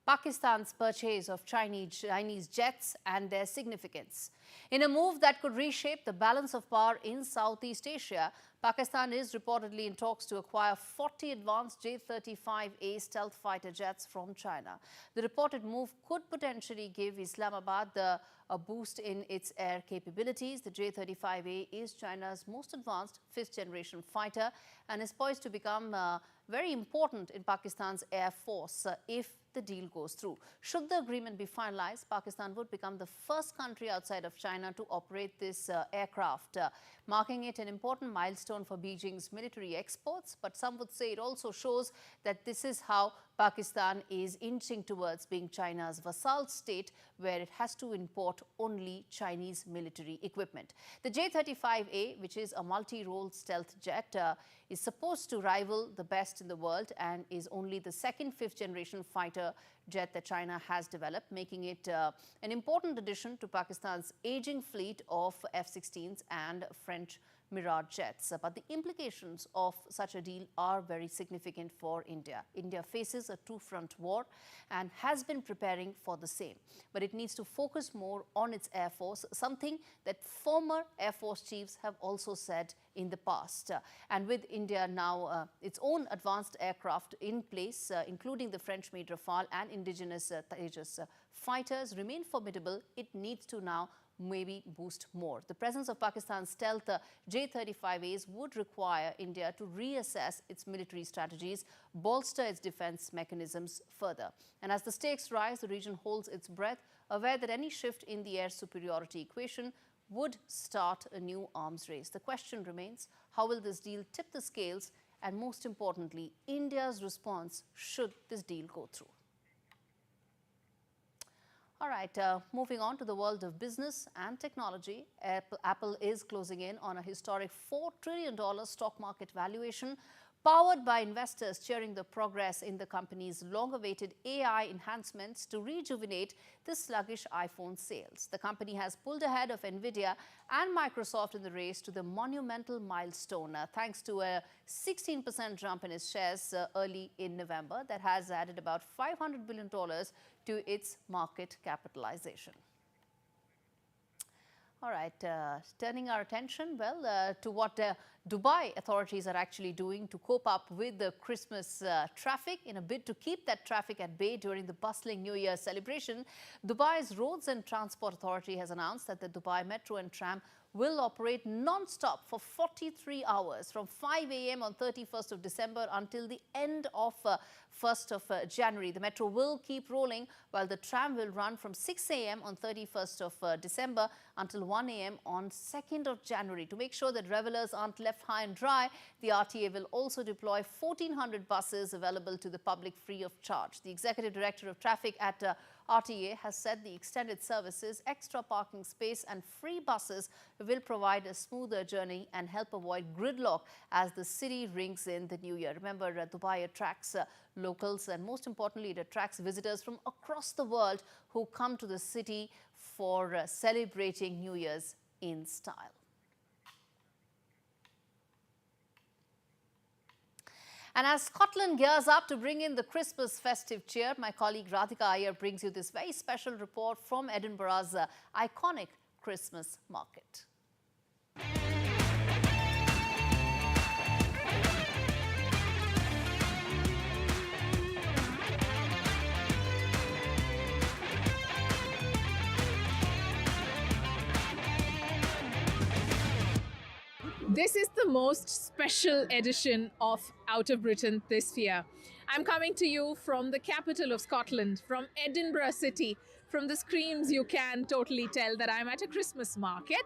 Pakistan's purchase of Chinese jets and their significance. In a move that could reshape the balance of power in Southeast Asia, Pakistan is reportedly in talks to acquire 40 advanced J-35A stealth fighter jets from China. The reported move could potentially give Islamabad a boost in its air capabilities. The J-35A is China's most advanced fifth-generation fighter and is poised to become very important in Pakistan's air force if the deal goes through. Should the agreement be finalized, Pakistan would become the first country outside of China to operate this aircraft, marking it an important milestone for Beijing's military exports. But some would say it also shows that this is how Pakistan is inching towards being China's vassal state, where it has to import only Chinese military equipment. The J-35A, which is a multi-role stealth jet, is supposed to rival the best in the world and is only the second fifth-generation fighter jet that China has developed, making it an important addition to Pakistan's aging fleet of F-16s and French Mirage jets. But the implications of such a deal are very significant for India. India faces a two-front war and has been preparing for the same. But it needs to focus more on its air force, something that former Air Force chiefs have also said in the past. And with India now its own advanced aircraft in place, including the French-made Rafale and indigenous Tejas fighters remain formidable, it needs to now maybe boost more. The presence of Pakistan's stealth J-35As would require India to reassess its military strategies, bolster its defense mechanisms further. And as the stakes rise, the region holds its breath, aware that any shift in the air superiority equation would start a new arms race. The question remains, how will this deal tip the scales? And most importantly, India's response should this deal go through. All right, moving on to the world of business and technology. Apple is closing in on a historic $4 trillion stock market valuation, powered by investors cheering the progress in the company's long-awaited AI enhancements to rejuvenate the sluggish iPhone sales. The company has pulled ahead of NVIDIA and Microsoft in the race to the monumental milestone, thanks to a 16% jump in its shares early in November that has added about $500 billion to its market capitalization. All right, turning our attention, to what Dubai authorities are actually doing to cope up with the Christmas traffic in a bid to keep that traffic at bay during the bustling New Year celebration. Dubai's Roads and Transport Authority has announced that the Dubai Metro and Tram will operate non-stop for 43 hours from 5 a.m. on 31st of December until the end of 1st of January. The Metro will keep rolling while the Tram will run from 6 a.m. on 31st of December until 1 a.m. on 2nd of January. To make sure that revelers aren't left high and dry, the RTA will also deploy 1,400 buses available to the public free of charge. The Executive Director of Traffic at RTA has said the extended services, extra parking space and free buses will provide a smoother journey and help avoid gridlock as the city rings in the new year. Remember, Dubai attracts locals and most importantly, it attracts visitors from across the world who come to the city for celebrating New Year's in style. And as Scotland gears up to bring in the Christmas festive cheer, my colleague Radhika Iyer brings you this very special report from Edinburgh's iconic Christmas market. This is the most special edition of Out of Britain this year. I'm coming to you from the capital of Scotland, from Edinburgh City. From the screams, you can totally tell that I'm at a Christmas market,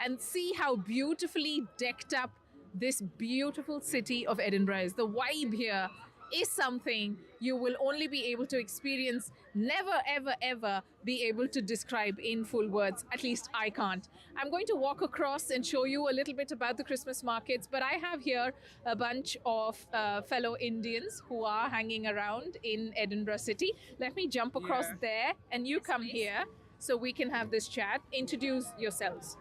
and see how beautifully decked up this beautiful city of Edinburgh is. The vibe here is something you will only be able to experience, never ever ever be able to describe in full words. At least I can't. I'm going to walk across and show you a little bit about the Christmas markets, but I have here a bunch of fellow Indians who are hanging around in Edinburgh City. Let me jump across there and you come here so we can have this chat. Introduce yourselves.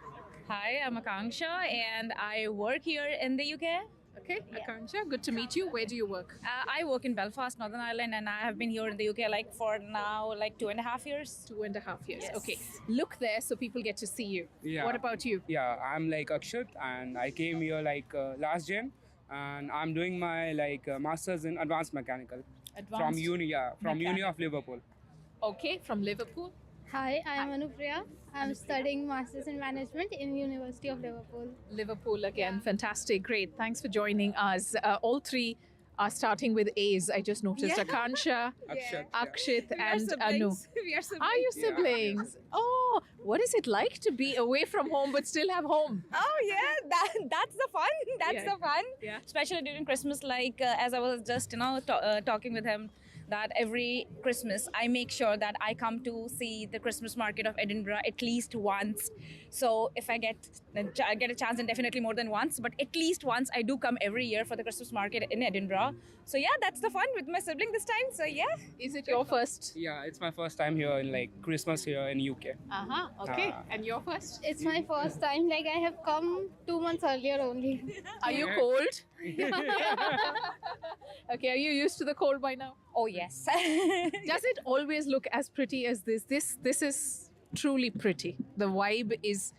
Hi, I'm Akanksha and I work here in the UK. Okay, Akansha, good to meet you. Where do you work? I work in Belfast, Northern Ireland, and I have been here in the UK for now 2.5 years. 2.5 years. Yes. Okay, look there so people get to see you. Yeah. What about you? Yeah, I'm Akshat, and I came here last Jan, and I'm doing my masters in advanced mechanical from uni of Liverpool. Okay, from Liverpool. Hi, I am Anupriya. I'm studying Masters in Management in University of Liverpool. Liverpool again, fantastic, great. Thanks for joining us. All three are starting with A's. I just noticed Akansha, Akshit, and Anu. We are siblings. Are you siblings? Oh, what is it like to be away from home but still have home? Oh yeah, that's the fun. That's the fun. Yeah. Especially during Christmas, as I was just talking with him, that every Christmas I make sure that I come to see the Christmas market of Edinburgh at least once. So if I get a chance, and definitely more than once, but at least once I do come every year for the Christmas market in Edinburgh. So yeah, that's the fun with my sibling this time. So yeah. Is it your first? Yeah, it's my first time here in Christmas here in UK. Okay. And your first? It's my first time. I have come 2 months earlier only. Are you cold? Okay, are you used to the cold by now? Oh yes. Does it always look as pretty as this? This is truly pretty. The vibe is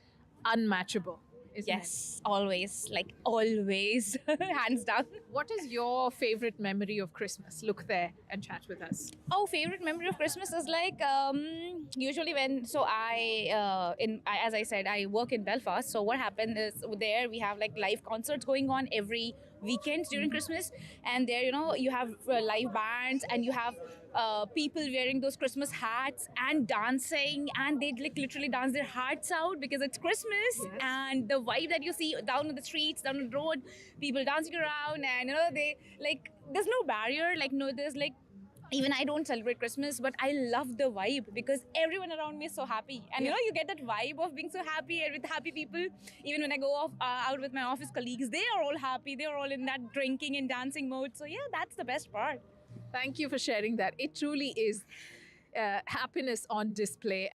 unmatchable. Yes, always, always, hands down. What is your favorite memory of Christmas? Look there and chat with us. Oh, favorite memory of Christmas is usually as I said, I work in Belfast. So what happened is there we have live concerts going on every weekends during Christmas, and there you have live bands, and you have people wearing those Christmas hats and dancing, and they literally dance their hearts out because it's Christmas. And the vibe that you see down on the streets, down the road, people dancing around, and they there's no barrier, there's even I don't celebrate Christmas, but I love the vibe because everyone around me is so happy. And you get that vibe of being so happy and with happy people. Even when I go out with my office colleagues, they are all happy. They are all in that drinking and dancing mode. So yeah, that's the best part. Thank you for sharing that. It truly is happiness on display.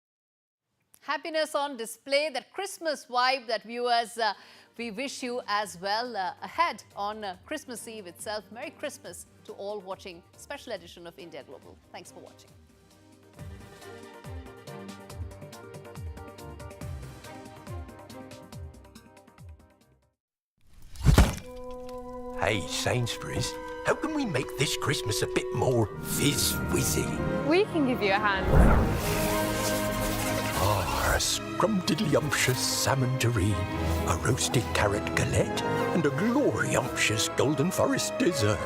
Happiness on display, that Christmas vibe that viewers, we wish you as well ahead on Christmas Eve itself. Merry Christmas to all watching special edition of India Global. Thanks for watching. Hey, Sainsbury's, how can we make this Christmas a bit more fizz-whizzy? We can give you a hand. A scrum-diddly-umptious salmon terrine, a roasted carrot galette, and a glory-umptious golden forest dessert.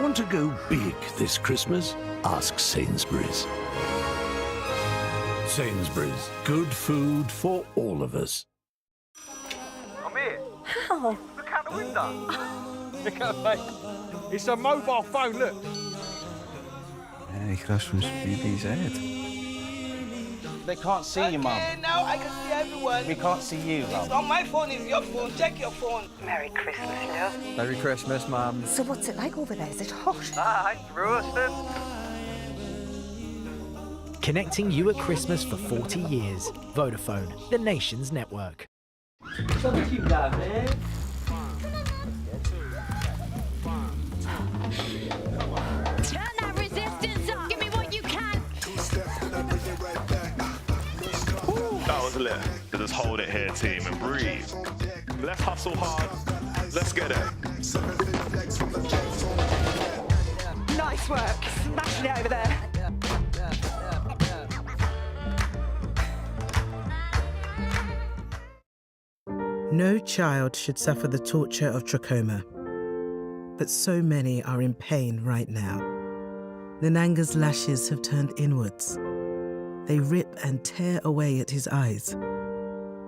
Want to go big this Christmas? Ask Sainsbury's. Sainsbury's, good food for all of us. I'm here. How? Look out the window. Look at that. It's a mobile phone, look. Hij krast van zijn baby's head. They can't see you, Mum. Okay, now I can see everyone. We can't see you, Mum. It's on my phone, it's your phone. Check your phone. Merry Christmas, love. Merry Christmas, Mum. So what's it like over there? Is it hot? It's roasted. Connecting you at Christmas for 40 years. Vodafone, the nation's network. What you got, man? Turn that resistance up. Give me what you can. That was lit. Just hold it here, team, and breathe. Let's hustle hard. Let's get it. Nice work. Smashing it over there. No child should suffer the torture of trachoma, but so many are in pain right now. Nananga's lashes have turned inwards. They rip and tear away at his eyes.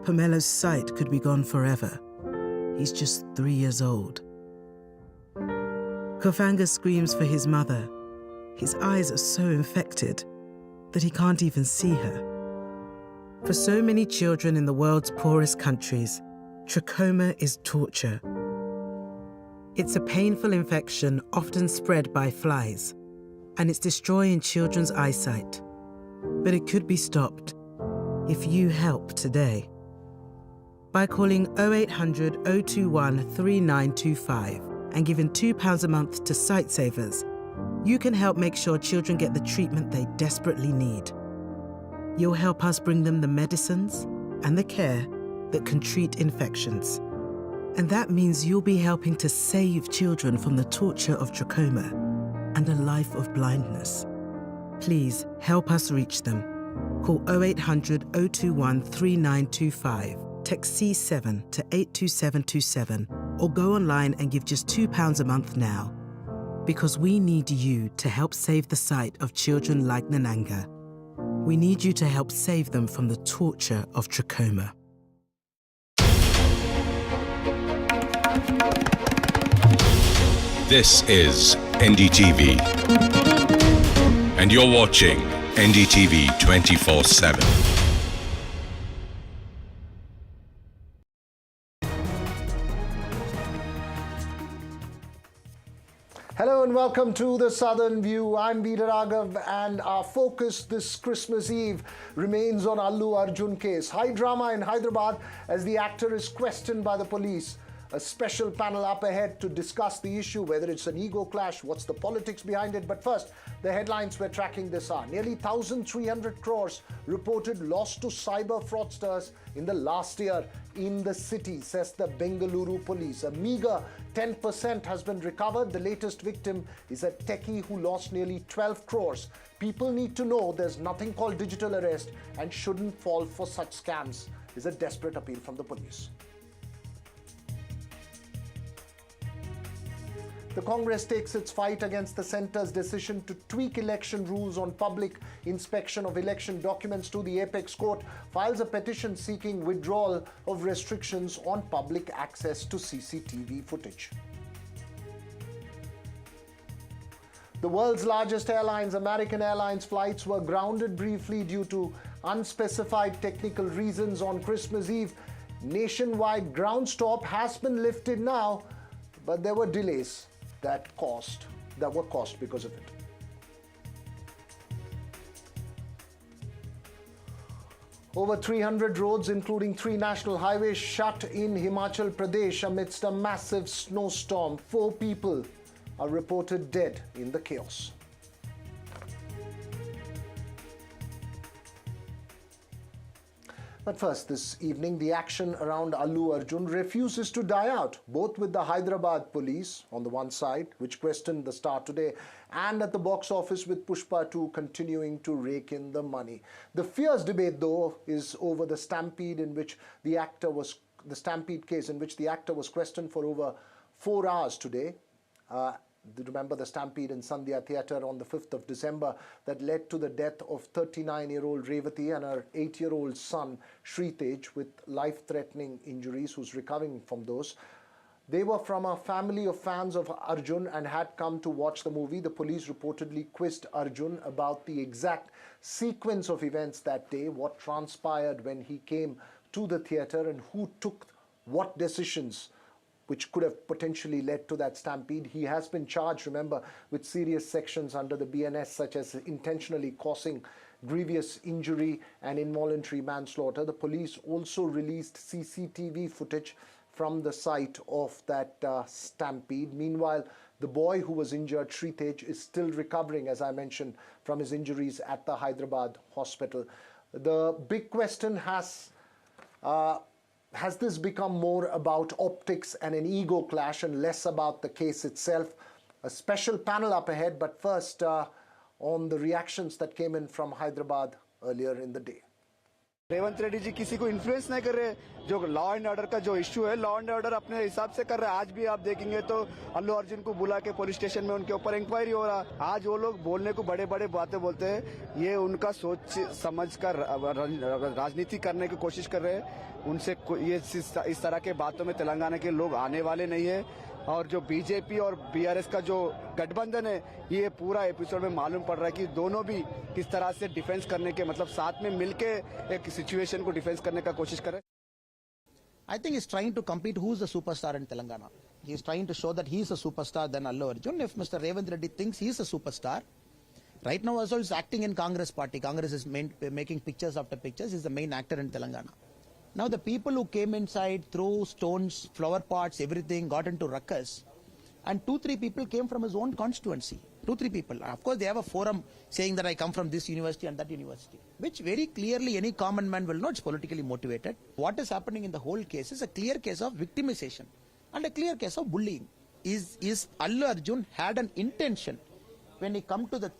Pamelo's sight could be gone forever. He's just 3 years old. Kofanga screams for his mother. His eyes are so infected that he can't even see her. For so many children in the world's poorest countries, trachoma is torture. It's a painful infection often spread by flies, and it's destroying children's eyesight. But it could be stopped if you help today. by calling 0800 021 3925 and giving £2 a month to Sightsavers, you can help make sure children get the treatment they desperately need. You'll help us bring them the medicines and the care that can treat infections. And that means you'll be helping to save children from the torture of trachoma and a life of blindness. Please help us reach them. Call 0800 021 3925, text C7 to 82727, or go online and give just £2 a month now. Because we need you to help save the sight of children like Nananga. We need you to help save them from the torture of trachoma. This is NDTV, and you're watching NDTV 24/7. Hello and welcome to the Southern View. I'm Gaurav, and our focus this Christmas Eve remains on Allu Arjun case. High drama in Hyderabad as the actor is questioned by the police. A special panel up ahead to discuss the issue, whether it's an ego clash, what's the politics behind it. But first, the headlines we're tracking this hour. Nearly 1,300 crores reported lost to cyber fraudsters in the last year in the city, says the Bengaluru police. A meager 10% has been recovered. The latest victim is a techie who lost nearly 12 crores. People need to know there's nothing called digital arrest and shouldn't fall for such scams, is a desperate appeal from the police. The Congress takes its fight against the centre's decision to tweak election rules on public inspection of election documents to the apex court, files a petition seeking withdrawal of restrictions on public access to CCTV footage. The world's largest airlines, American Airlines flights were grounded briefly due to unspecified technical reasons on Christmas Eve. Nationwide ground stop has been lifted now, but there were delays that were caused because of it. Over 300 roads, including 3 national highways, shut in Himachal Pradesh amidst a massive snowstorm. 4 people are reported dead in the chaos. But first, this evening, the action around Allu Arjun refuses to die out, both with the Hyderabad police on the one side, which questioned the star today, and at the box office with Pushpa 2 continuing to rake in the money. The fierce debate, though, is over the stampede case in which the actor was questioned for over 4 hours today. Remember the stampede in Sandhya Theatre on the 5th of December that led to the death of 39-year-old Revati and her 8-year-old son Shritesh with life-threatening injuries, who's recovering from those. They were from a family of fans of Arjun and had come to watch the movie. The police reportedly quizzed Arjun about the exact sequence of events that day, what transpired when he came to the theatre and who took what decisions which could have potentially led to that stampede. He has been charged, remember, with serious sections under the BNS, such as intentionally causing grievous injury and involuntary manslaughter. The police also released CCTV footage from the site of that stampede. Meanwhile, the boy who was injured, Shritesh, is still recovering, as I mentioned, from his injuries at the Hyderabad hospital. The big question has this become more about optics and an ego clash and less about the case itself? A special panel up ahead, but first on the reactions that came in from Hyderabad earlier in the day. Revanth Reddy ji किसी को influence नहीं कर रहे, जो law and order का जो issue है law and order अपने हिसाब से कर रहे हैं. आज भी आप देखेंगे तो अल्लू अर्जुन को बुला के पुलिस स्टेशन में उनके ऊपर इंक्वायरी हो रहा. आज वो लोग बोलने को बड़े बड़े बातें बोलते हैं. ये उनका सोच समझ कर राजनीति करने की कोशिश कर रहे हैं. उनसे ये इस तरह के बातों में तेलंगाना के लोग आने वाले नहीं है. और जो बीजेपी और बीआरएस का जो गठबंधन है, ये पूरा एपिसोड में मालूम पड़ रहा है कि दोनों भी किस तरह से डिफेंस करने के मतलब साथ में मिलके एक सिचुएशन को डिफेंस करने का कोशिश कर रहे हैं. I think he's trying to compete who's the superstar in Telangana. He's trying to show that he's a superstar than Allu Arjun. If Mr. Revanth Reddy thinks he's a superstar, right now also he's acting in Congress party. Congress is making pictures after pictures. He's the main actor in Telangana. Now the people who came inside, threw stones, flower pots, everything, got into ruckus, and 2-3 people came from his own constituency. 2-3 people. Of course, they have a forum saying that I come from this university and that university, which very clearly any common man will know it's politically motivated. What is happening in the whole case is a clear case of victimization and a clear case of bullying. Is Allu Arjun had an intention when he come to the